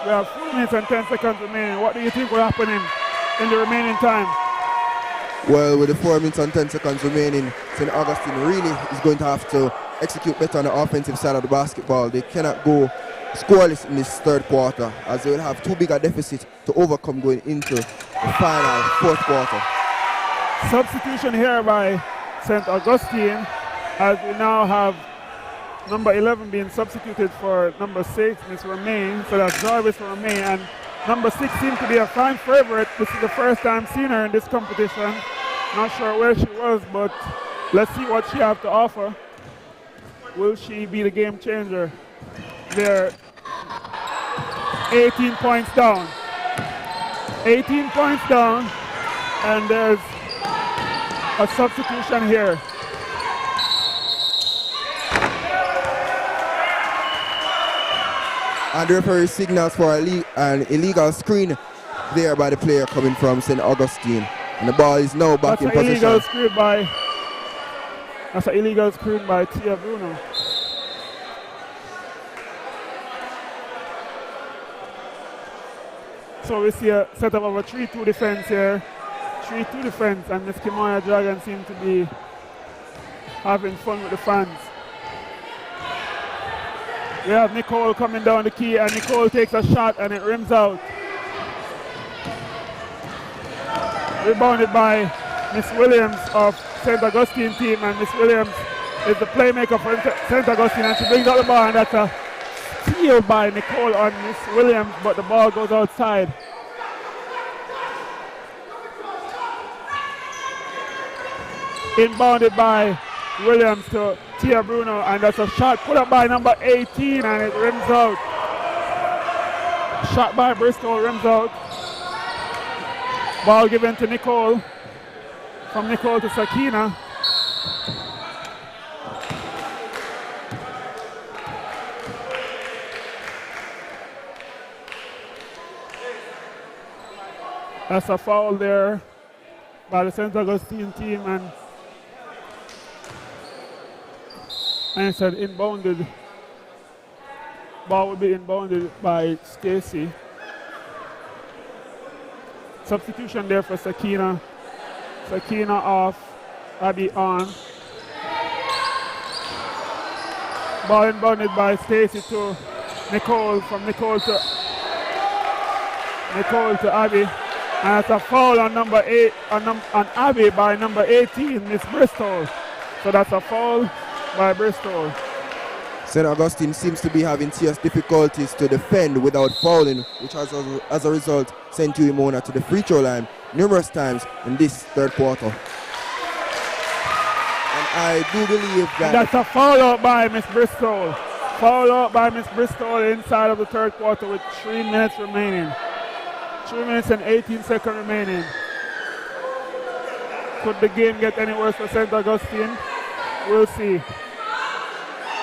We have 4 minutes and 10 seconds remaining. What do you think will happen in the remaining time? Well, with the 4 minutes and 10 seconds remaining, St. Augustine really is going to have to execute better on the offensive side of the basketball. They cannot go scoreless in this third quarter, as they will have too big a deficit to overcome going into the final fourth quarter. Substitution here by St. Augustine, as we now have number 11 being substituted for number 6, Miss Romain. So that's Jarvis Romain, and number 6 seems to be a fan favorite. This is the first time seeing her in this competition. Not sure where she was, but let's see what she has to offer. Will she be the game changer? They're 18 points down. 18 points down, and there's a substitution here. And the referee signals for an illegal screen there by the player coming from St. Augustine. And the ball is now back in possession. That's an illegal screen by Tia Bruno. So we see a setup of a 3-2 defense here. 3-2 defense, and Miss Kimaya Dragon seems to be having fun with the fans. We have Nicole coming down the key, and Nicole takes a shot and it rims out. Rebounded by Miss Williams of St. Augustine team, and Miss Williams is the playmaker for St. Augustine, and she brings out the ball, and that's a steal by Nicole on Miss Williams, but the ball goes outside. Inbounded by Williams to Tia Bruno, and that's a shot put up by number 18, and it rims out. Shot by Bristol, rims out. Ball given to Nicole. From Nicole to Sakina. That's a foul there by the St. Augustine team, and it's an inbounded. Ball will be inbounded by Stacy. Substitution there for Sakina. Sakina off, Abby on. Ball inbounded by Stacy to Nicole, from Nicole to Abby. And it's a foul on number 8 on Abby by number 18, Miss Bristol. So that's a foul by Bristol. St. Augustine seems to be having serious difficulties to defend without fouling, which has, as a result, sent UWI Mona to the free throw line numerous times in this third quarter. And I do believe that... That's a foul out by Miss Bristol. Foul out by Miss Bristol inside of the third quarter with 3 minutes remaining. 3 minutes and 18 seconds remaining. Could the game get any worse for St. Augustine? We'll see.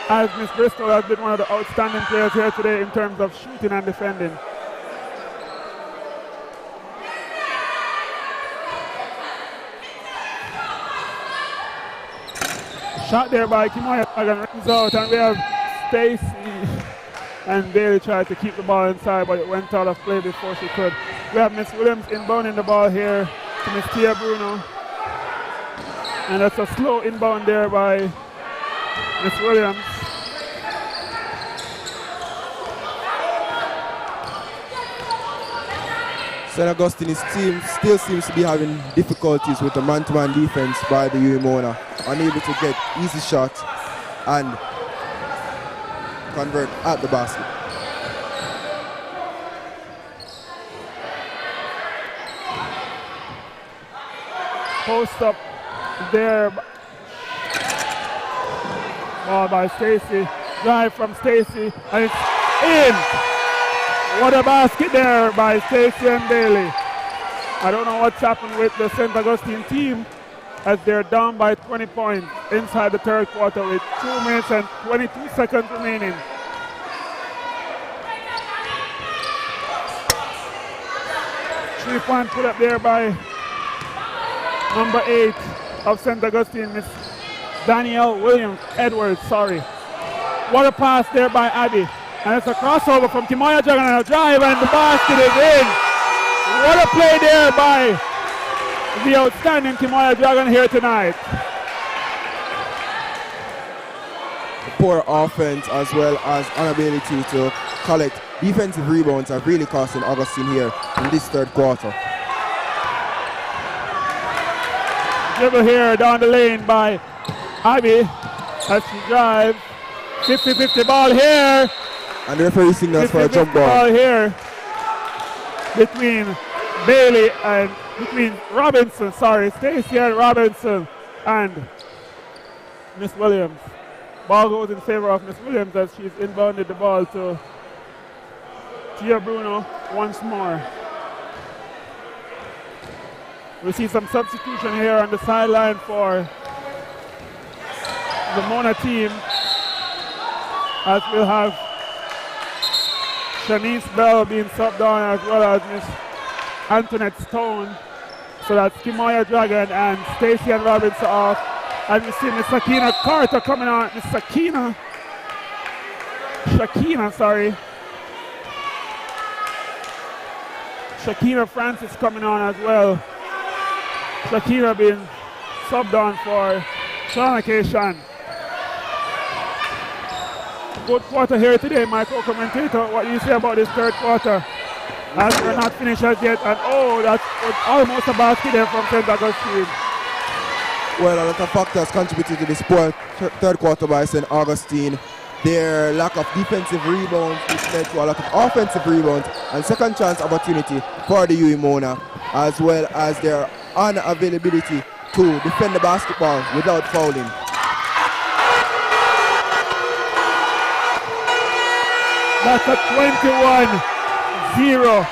As Miss Bristol has been one of the outstanding players here today in terms of shooting and defending. Shot there by Kimoya Dragon runs out, and we have Stacy and Bailey tried to keep the ball inside, but it went out of play before she could. We have Miss Williams inbounding the ball here to Miss Tia Bruno. And that's a slow inbound there by Miss Williams. St. Augustine's team still seems to be having difficulties with the man-to-man defense by the UWI Mona, unable to get easy shots and convert at the basket. Post up there. Ball by Stacy. Drive from Stacy, and it's in. What a basket there by Stacy and Bailey. I don't know what's happened with the St. Augustine team as they're down by 20 points inside the third quarter with 2 minutes and 22 seconds remaining. Three-point put up there by number 8 of St. Augustine, Miss Danielle Williams Edwards, sorry. What a pass there by Abby. And it's a crossover from Kimoya Dragon and a drive, and the basket is in. What a play there by the outstanding Kimoya Dragon here tonight. Poor offense as well as inability to collect defensive rebounds are really costing Augustine here in this third quarter. Dribble here down the lane by Abby as she drives. 50-50 ball here. And the referee signals for a jump ball here between Bailey and Robinson, Stacey and Robinson and Miss Williams. Ball goes in favor of Miss Williams as she's inbounded the ball to Tia Bruno once more. We see some substitution here on the sideline for the Mona team, as we'll have Shanice Bell being subbed on as well as Miss Antoinette Stone. So that's Kimoya Dragon and Stacy and Robinson off. And we see Miss Shakina Carter coming on. Miss Shakina Francis coming on as well. Shakira being subbed on for Shauna Cation. Good quarter here today, my co-commentator. What do you say about this third quarter? As we're not finished as yet, and that was almost a basket there from St. Augustine. Well, a lot of factors contributed to this poor third quarter by St. Augustine. Their lack of defensive rebounds, which led to a lot of offensive rebounds and second chance opportunity for the UWI Mona, as well as their unavailability to defend the basketball without fouling. That's a 21-0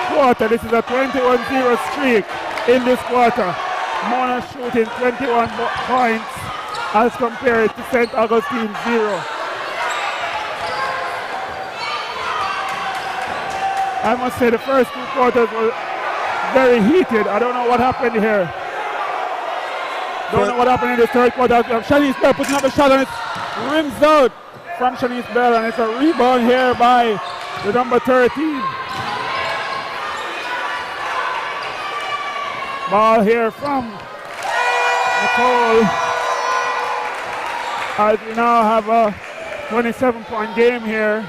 quarter. This is a 21-0 streak in this quarter. Mona shooting 21 points as compared to St. Augustine 0. I must say the first two quarters were very heated. I don't know what happened here. Don't know what happened in the third quarter. Shanice Bell putting up a shot and it rims out from Shanice Bell, and it's a rebound here by the number 13. Ball here from Nicole, as we now have a 27-point game here.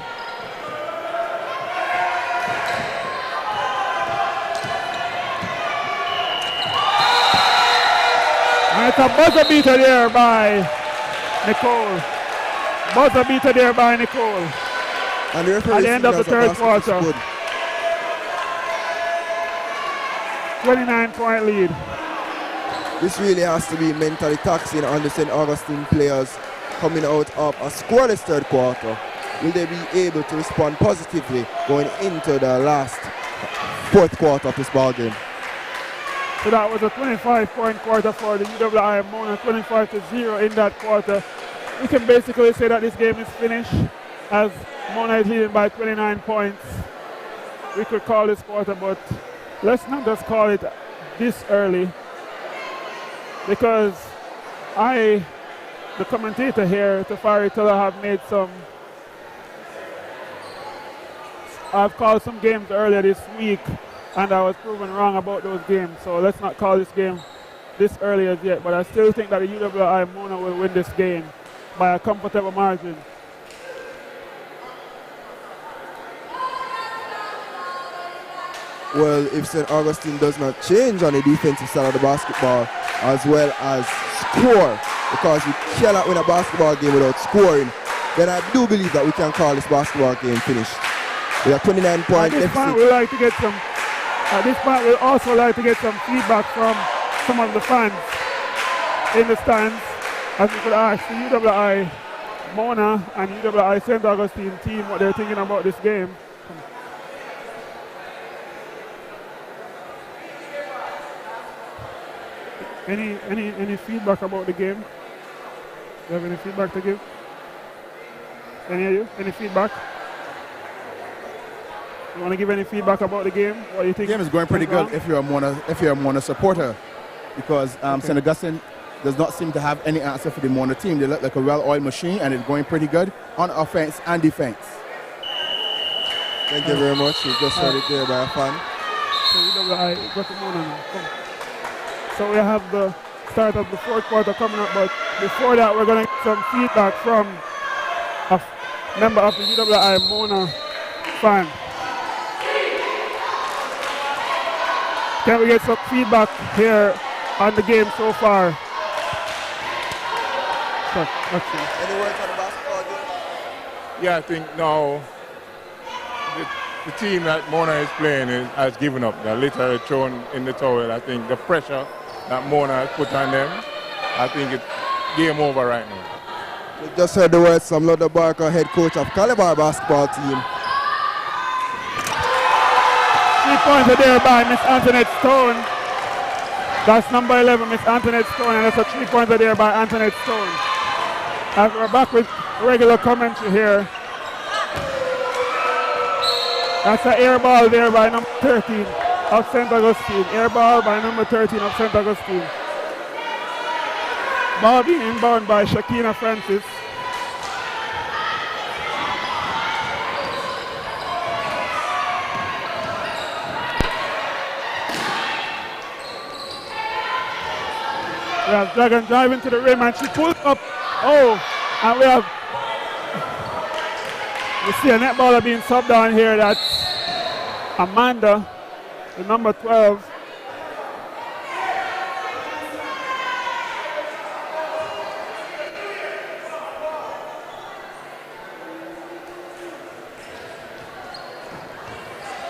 And it's a buzzer beater there by Nicole. Buzzer beater there by Nicole. And the at the end of the third quarter. 29-point lead. This really has to be mentally taxing on the St. Augustine players coming out of a scoreless third quarter. Will they be able to respond positively going into the last fourth quarter of this ball game? So that was a 25-point quarter for the UWI Mona, 25-0 in that quarter. We can basically say that this game is finished as Mona is leading by 29 points. We could call this quarter, but let's not just call it this early, because the commentator here, Tafari Teller, I've called some games earlier this week, and I was proven wrong about those games. So let's not call this game this early as yet, but I still think that the UWI Mona will win this game by a comfortable margin. Well, if St. Augustine does not change on the defensive side of the basketball as well as score, because you cannot win a basketball game without scoring, then I do believe that we can call this basketball game finished. We have 29-point deficit. At this point, we'd also like to get some feedback from some of the fans in the stands, as we could ask the UWI Mona and UWI St. Augustine team what they're thinking about this game. Any feedback about the game? Do you have any feedback to give? Any of you? Any feedback? You want to give any feedback about the game? What do you think? The game is going pretty good if you're a Mona supporter, because St. Augustine does not seem to have any answer for the Mona team. They look like a well-oiled machine, and it's going pretty good on offense and defense. Thank you very much. You just heard it there by a fan. So UWI got the Mona now. Come. So we have the start of the fourth quarter coming up, but before that we're going to get some feedback from a member of the UWI Mona fan. Can we get some feedback here on the game so far? Any words on the basketball game? Yeah, I think now the team that Mona is playing has given up. They're literally thrown in the towel. I think the pressure that Mona has put on them, I think it's game over right now. We just heard the words from Luther Barker, head coach of Calabar basketball team. 3 points there by Miss Antoinette Stone. That's number 11, Miss Antoinette Stone, and that's a 3 pointer there by Antoinette Stone. As we're back with regular commentary here. That's an air ball there by number 13 of St. Augustine. Air ball by number 13 of St. Augustine. Ball being inbound by Shakina Francis. We have Dragon driving to the rim and she pulls up. Oh, and we see a netballer being subbed down here. That's Amanda, the number 12.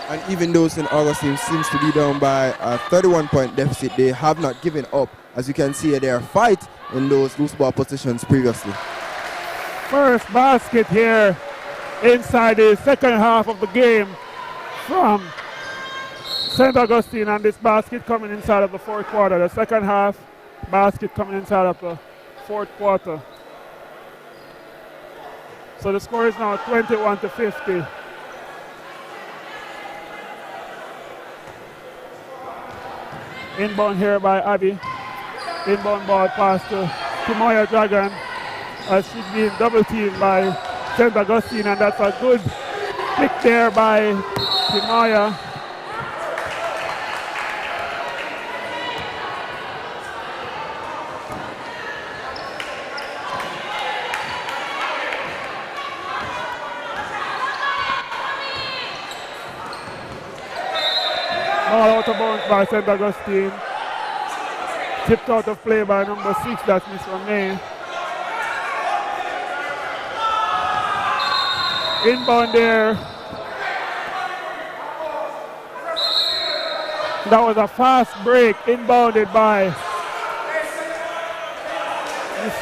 And even though St. Augustine seems to be down by a 31-point deficit, they have not given up. As you can see, they are fight in those loose ball positions previously. First basket here inside the second half of the game from St. Augustine, and this basket coming inside of the fourth quarter. The second half basket coming inside of the fourth quarter. So the score is now 21-50. Inbound here by Abby. Inbound ball pass to Timoya Dragon as she's being double teamed by St. Augustine, and that's a good pick there by Timoya. Ball out of bounds by St. Augustine. Tipped out of play by number 6, that's Miss Romay. Inbound there. That was a fast break, inbounded by Miss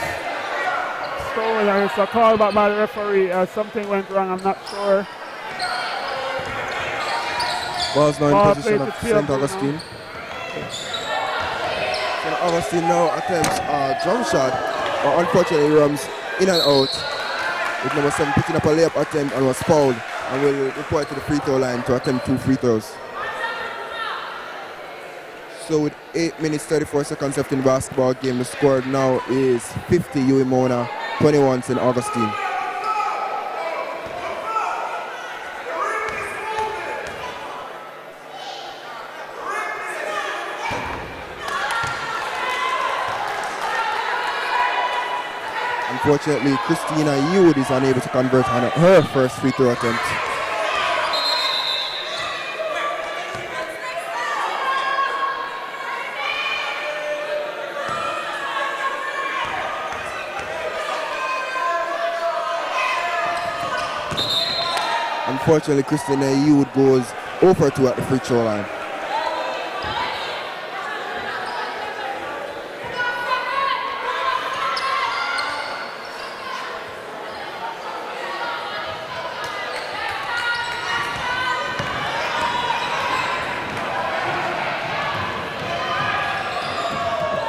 Stone, and it's a call back by the referee as something went wrong, I'm not sure. Ball's now in position of St. Augustine. And Augustine now attempts a jump shot, but unfortunately runs in and out. With number 7 picking up a layup attempt and was fouled, and will report to the free throw line to attempt 2 free throws. So with 8 minutes 34 seconds left in the basketball game, the score now is 50 UWI Mona, 21 St. Augustine. Unfortunately, Christina Youd is unable to convert on her first free throw attempt. Unfortunately, Christina Youd goes over 2 at the free throw line.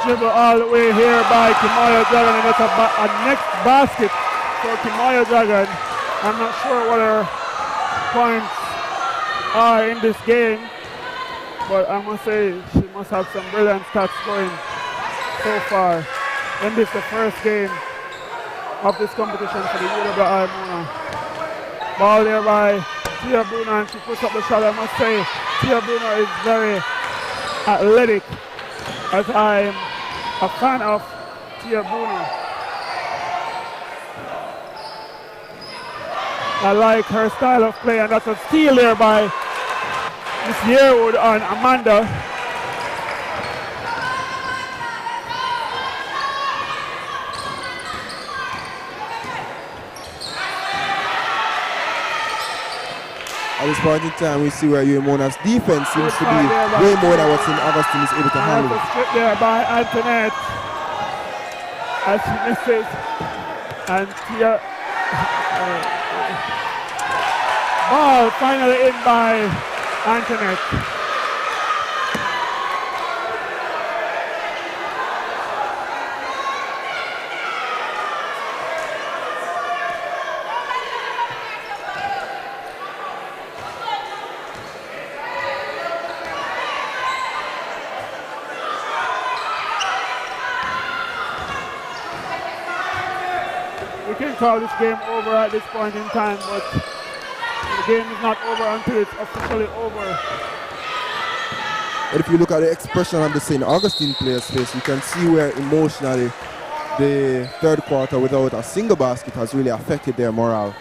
Dribble all the way here by Kimoya Dragon, and that's a next basket for Kimoya Dragon. I'm not sure what her points are in this game, but I must say she must have some brilliant stats going so far. And this is the first game of this competition for the UWI Mona. Ball there by Tia Bruno, and she puts up the shot. I must say Tia Bruno is very athletic, as I'm a fan of Tia Bruno. I like her style of play, and that's a steal there by Miss Yearwood on Amanda. At this point in time, we see where UWI Mona's defense seems to be way more than what St. Augustine is able to handle. And strip there by Antoinette as she misses, and Tia ball finally in by Antoinette. We can call this game over at this point in time, but the game is not over until it's officially over. But if you look at the expression of the St. Augustine players' face, you can see where emotionally the third quarter without a single basket has really affected their morale.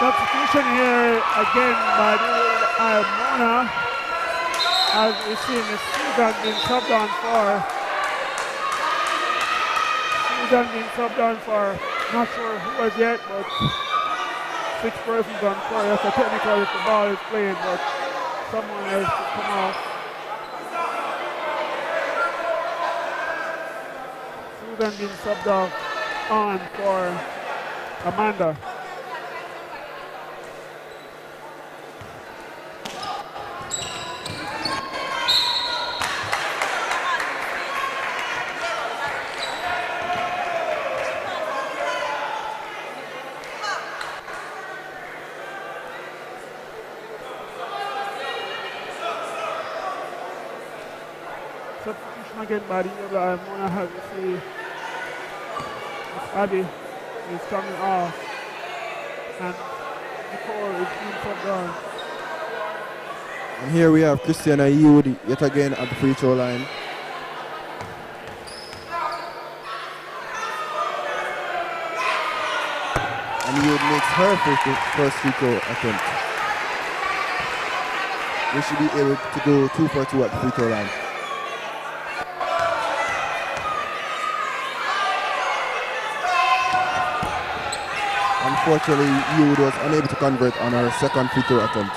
Substitution here again by the Mona, as we see Miss Susan being subbed on for. Susan being subbed on for, not sure who as yet, but 6 persons on court. That's a technical if the ball is played, but someone else to come off. Susan being subbed off on for Amanda. Substitution again by the UWI Mona, has to see Miss Abby is coming off, and Nicole is being subbed on. And here we have Christiana Youd yet again at the free throw line. And Youd makes her first free throw attempt. We should be able to go 2 for 2 at the free throw line. Unfortunately, Youd was unable to convert on her second free throw attempt.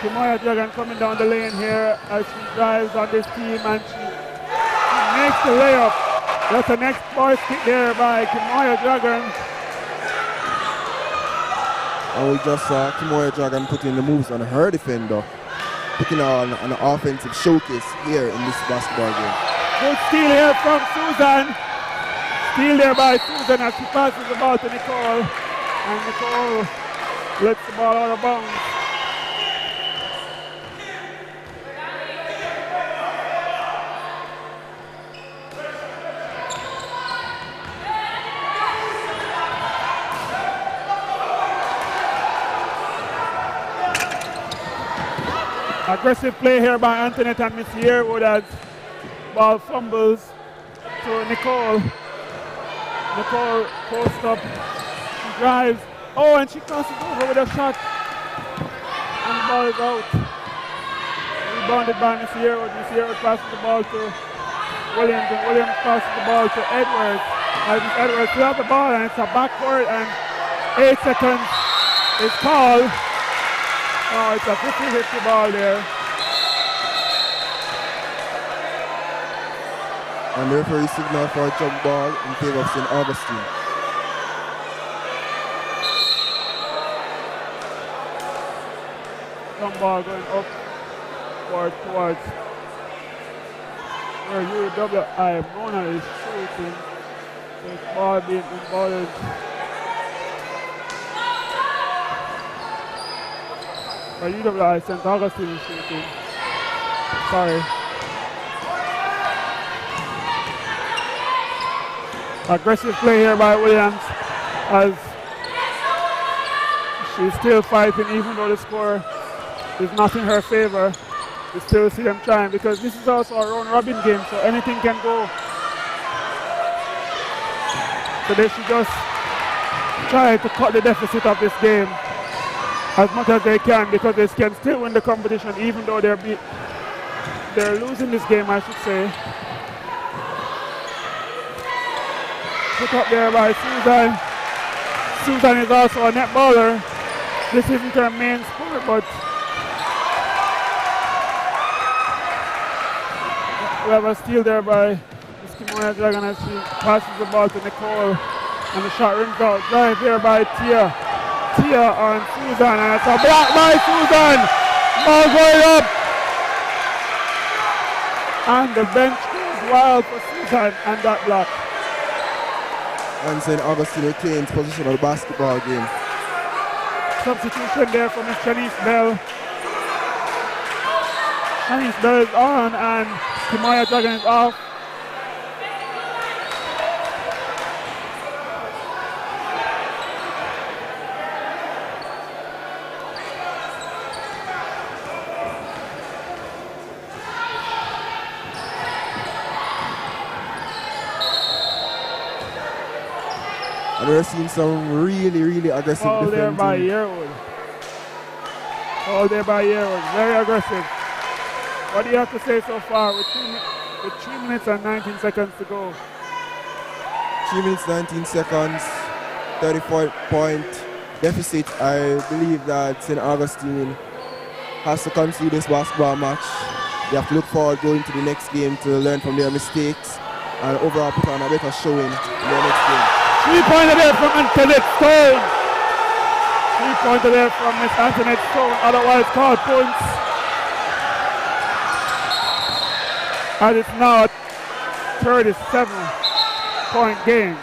Kimoya Dragon coming down the lane here as she drives on this team and she makes the layup. That's the next ball kick there by Kimoya Dragon. And we just saw Kimoya Dragon putting the moves on her defender, putting her on an offensive showcase here in this basketball game. Good steal here from Susan. Steal there by Susan as she passes the ball to Nicole. And Nicole lets the ball out of bounds. Aggressive play here by Antoinette and Miss Yearwood as ball fumbles to Nicole. Nicole posts up, she drives, oh, and she crosses over with a shot. And the ball is out. Rebounded by Miss Yearwood. Miss Yearwood passes the ball to Williams, and Williams passes the ball to Edwards. As Edwards still has the ball, and it's a backcourt, and 8 seconds is called. Oh, it's a 50-50 ball there. And the referee signal for a jump ball in favor of St. Augustine. Jump ball going up towards where UWI Mona is shooting. This ball being involved. UWI St. Augustine is shooting. Sorry. Aggressive play here by Williams as she's still fighting even though the score is not in her favor. We still see them trying because this is also a round robin game, so anything can go. So they should just try to cut the deficit of this game as much as they can because they can still win the competition even though they're losing this game, I should say. Put up there by Susan. Susan is also a net bowler. This isn't her main sport, but we have a steal there by Miss Kimoya Dragon as she passes the ball to Nicole and the shot rings out. Drive here by Tia. Tia on Susan, and it's a block by Susan. Ball going up. And the bench goes wild for Susan and that block. And St. Augustine retains position of the basketball game. Substitution there for Miss Shanice Bell. Shanice Bell is on and Kimoya Dragon is off. And we're seeing some really aggressive Ball there defending. by Yearwood. Ball there by Yearwood. Very aggressive. What do you have to say so far with 3 minutes and 19 seconds to go? 3 minutes, 19 seconds, 34-point deficit. I believe that St. Augustine has to concede this basketball match. They have to look forward going to the next game to learn from their mistakes and overall put on a better showing in their next game. 3-pointer there from Antoinette Stone. 3-pointer there from Miss Antoinette Stone, otherwise called points. And it's now a 37-point game.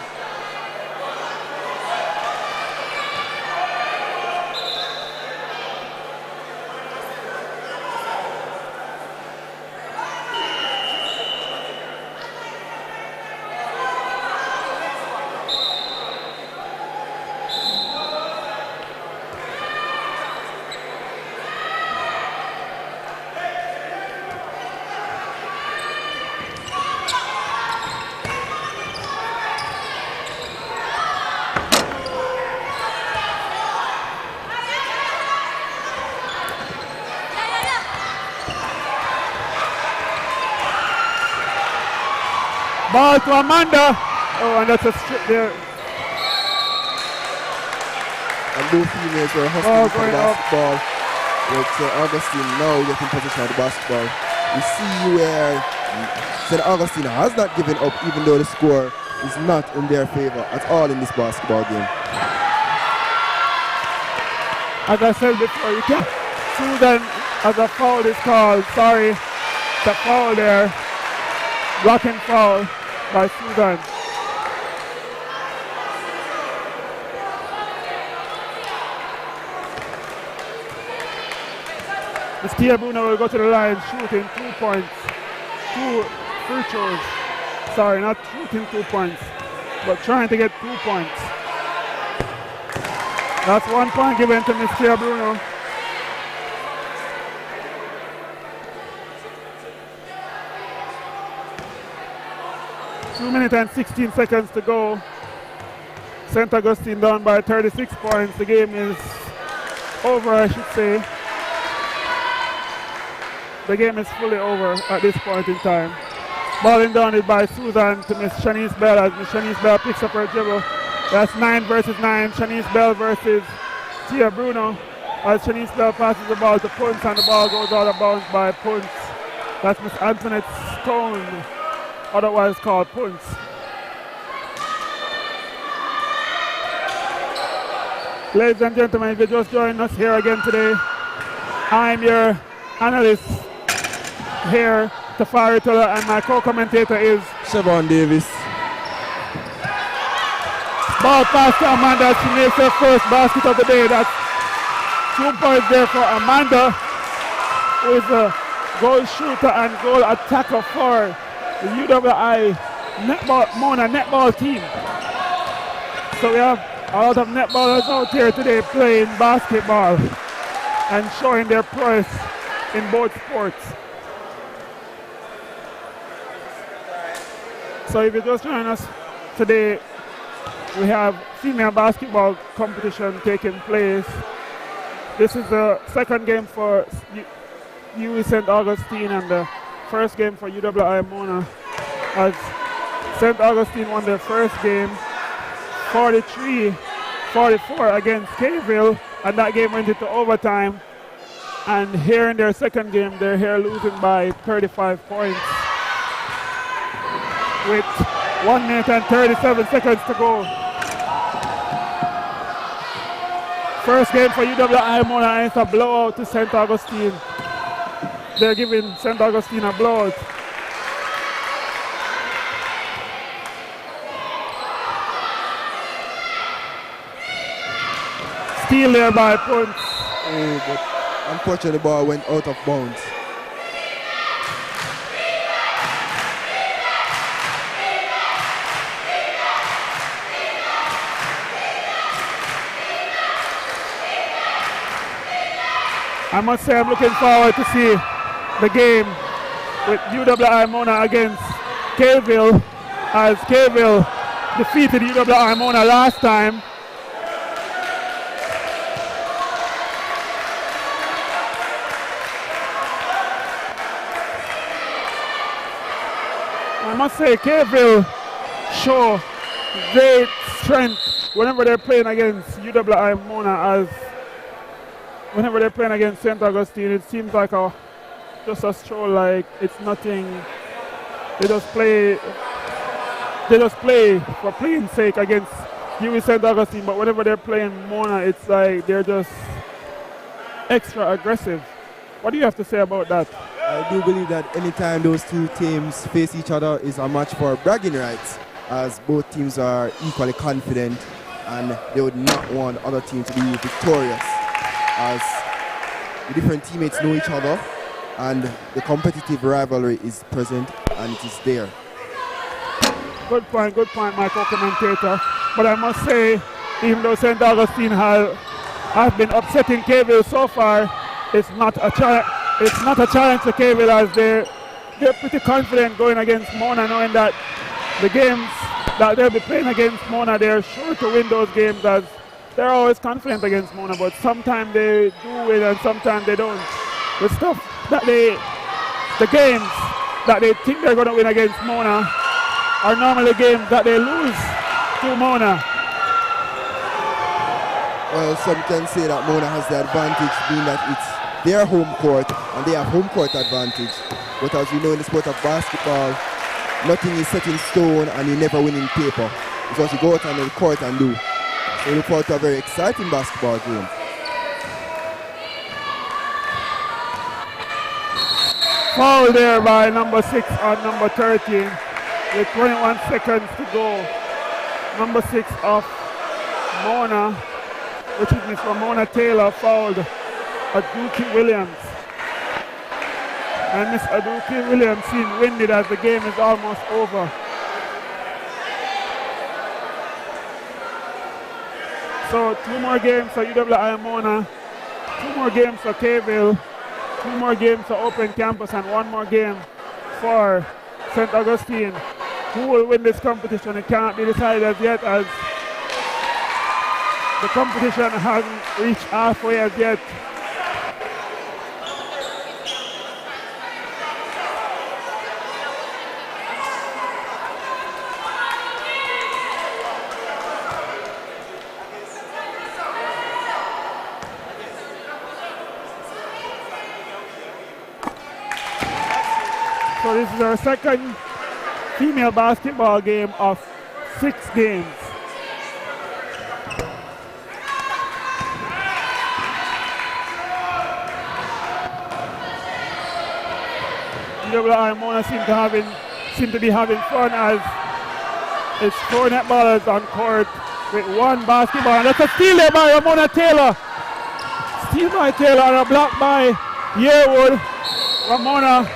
Ball to Amanda. Oh, and that's a strip there. And both teammates were hustling for the basketball. with St. Augustine now getting possession of the basketball. We see where St. Augustine has not given up, even though the score is not in their favor at all in this basketball game. As I said before, you can't. Susan, as a foul is called, sorry, the foul there, blocking foul by Susan. Miss Tia Bruno will go to the line shooting 2 points, 2 free throws. Sorry, not shooting 2 points, but trying to get 2 points. That's 1 point given to Miss Tia Bruno. Two minutes and 16 seconds to go. St. Augustine down by 36 points. The game is over, I should say. The game is fully over at this point in time. Ball inbounded by Susan to Miss Shanice Bell as Miss Shanice Bell picks up her dribble. That's 9 versus 9. Shanice Bell versus Tia Bruno as Shanice Bell passes the ball to Punce and the ball goes out of bounds by Punce. That's Miss Antoinette Stone, otherwise called Punce. Ladies and gentlemen, if you're just joining us here again today, I'm your analyst here, Tafari Tola, and my co-commentator is Siobhan Davis. ball pass to Amanda. She makes her first basket of the day. That's 2 points there for Amanda, who is a goal shooter and goal attacker for the UWI Mona netball team. So we have a lot of netballers out here today playing basketball and showing their prowess in both sports. So if you're just joining us today, we have female basketball competition taking place. This is the second game for UWI St. Augustine and the first game for UWI Mona, as St. Augustine won their first game 43-44 against Kayville, and that game went into overtime. And here in their second game, they're here losing by 35 points with 1 minute and 37 seconds to go. First game for UWI Mona, and it's a blowout to St. Augustine. They're giving St. Augustine a blowout. Steal there by Punce. Oh, but unfortunately the ball went out of bounds. I must say I'm looking forward to see the game with UWI Mona against Kayville, as Kayville defeated UWI Mona last time. I must say Kayville show great strength whenever they're playing against UWI Mona, as whenever they're playing against St. Augustine, it seems like just a stroll, like it's nothing. They just play for playing sake against UWI St. Augustine, but whenever they're playing Mona, it's like they're just extra aggressive. What do you have to say about that? I do believe that anytime those two teams face each other is a match for bragging rights, as both teams are equally confident and they would not want the other team to be victorious, as the different teammates know each other and the competitive rivalry is present and it is there. Good point, my co-commentator. But I must say, even though St. Augustine has been upsetting Kayville so far, it's not a challenge to Kayville, as they're pretty confident going against Mona, knowing that the games that they'll be playing against Mona, they're sure to win those games, as they're always confident against Mona, but sometimes they do win and sometimes they don't. The stuff that the games that they think they're going to win against Mona are normally games that they lose to Mona. Well, some can say that Mona has the advantage, being that it's their home court and they have home court advantage. But as we know in the sport of basketball, nothing is set in stone and you never win in paper. It's what you go out on the court and do. So we look forward to a very exciting basketball game. Foul there by number 6 on number 13 with 21 seconds to go. Number 6 of Mona, which is Miss Ramona Taylor, fouled Aduki Williams. And Miss Aduki Williams seems winded as the game is almost over. So 2 more games for UWI Mona, 2 more games for K-Ville, 2 more games for Open Campus, and 1 more game for St. Augustine. Who will win this competition? It cannot be decided as yet, as the competition hasn't reached halfway as yet. So this is our second female basketball game of 6 games. UWI Mona seem to be having fun as it's 4 netballers on court with 1 basketball. And that's a steal there by Ramona Taylor. Steal by Taylor and a block by Yearwood. Ramona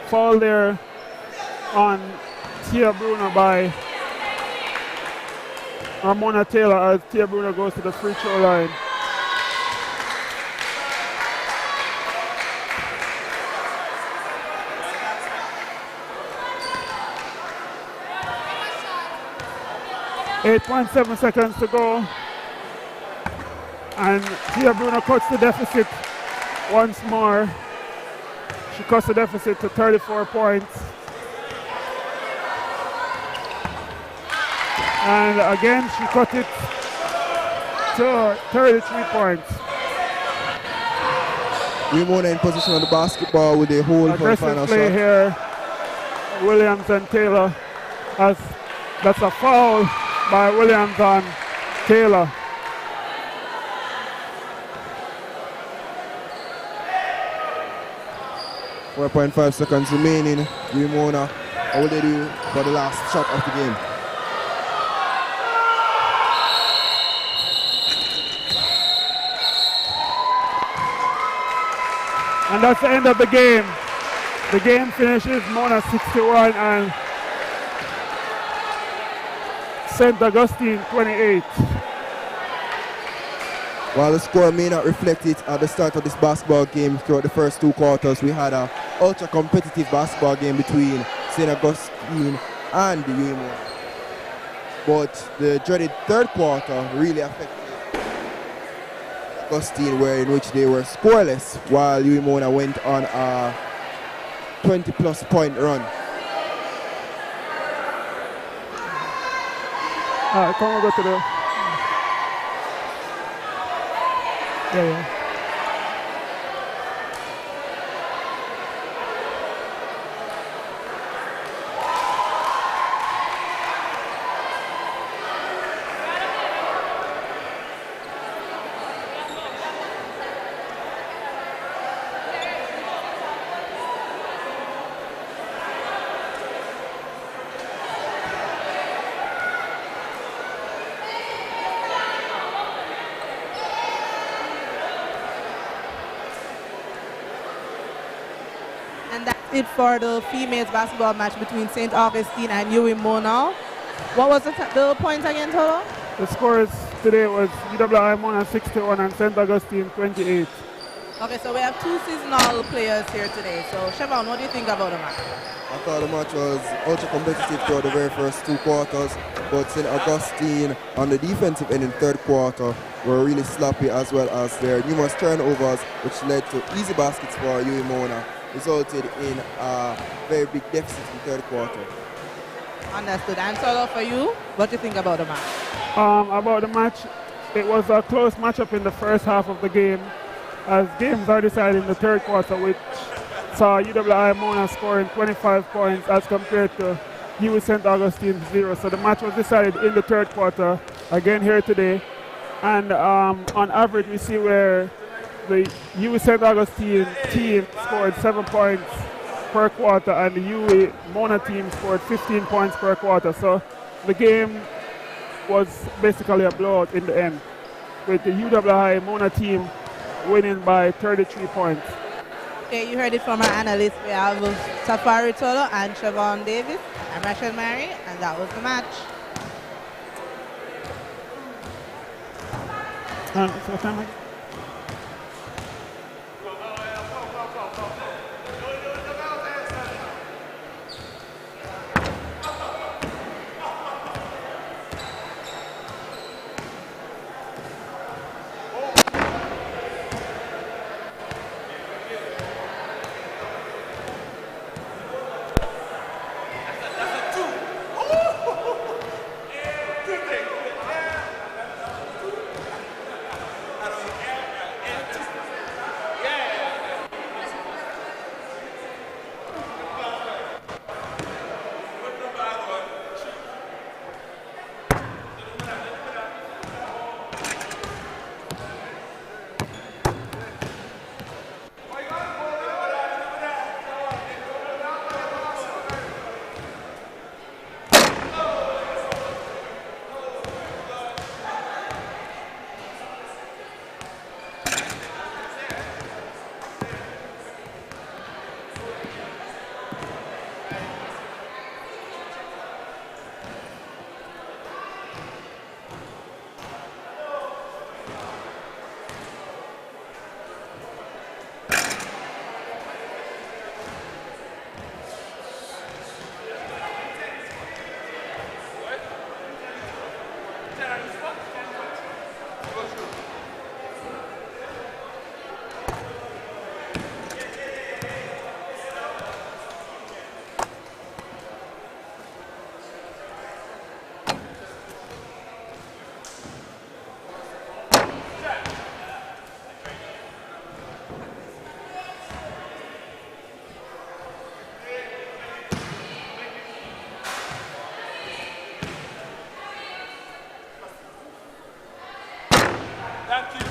foul there on Tia Bruner by Ramona Taylor as Tia Bruner goes to the free throw line. .7 seconds to go, and Tia Bruner cuts the deficit once more. She cuts the deficit to 34 points. And again, she cut it to 33 points. Mona in position on the basketball with a hold for the final play shot. Here, Williams and Taylor. That's a foul by Williams on Taylor. .5 seconds remaining. Mona, how will they do for the last shot of the game? And that's the end of the game. The game finishes Mona 61 and St. Augustine 28. While the score may not reflect it at the start of this basketball game, throughout the first 2 quarters, we had an ultra-competitive basketball game between St. Augustine and the UWI Mona. But the dreaded 3rd quarter really affected Augustine, in which they were scoreless, while UWI Mona went on a 20-plus point run. All right, come on, go to the... Yeah. And that's it for the females basketball match between St. Augustine and UWI Mona. What was the points again, total? The scores today was UWI Mona 61 and St. Augustine 28. Okay, so we have 2 seasonal players here today. So, Siobhan, what do you think about the match? I thought the match was ultra competitive throughout the very first 2 quarters, but St. Augustine on the defensive end in 3rd quarter were really sloppy, as well as their numerous turnovers, which led to easy baskets for UWI Mona. resulted in a very big deficit in the third quarter. Understood. And Solo, for you, what do you think about the match? About the match, it was a close matchup in the first half of the game, as games are decided in the third quarter, which saw UWI Mona scoring 25 points as compared to UW St. Augustine 0. So the match was decided in the third quarter, again here today. And on average, we see where the UW St. Augustine team scored 7 points per quarter, and the UW Mona team scored 15 points per quarter. So the game was basically a blowout in the end, with the UWI Mona team winning by 33 points. Okay, you heard it from our analysts. We have Safari Tolo and Siobhan Davis. I'm Rachel Mary, and that was the match. Thank you.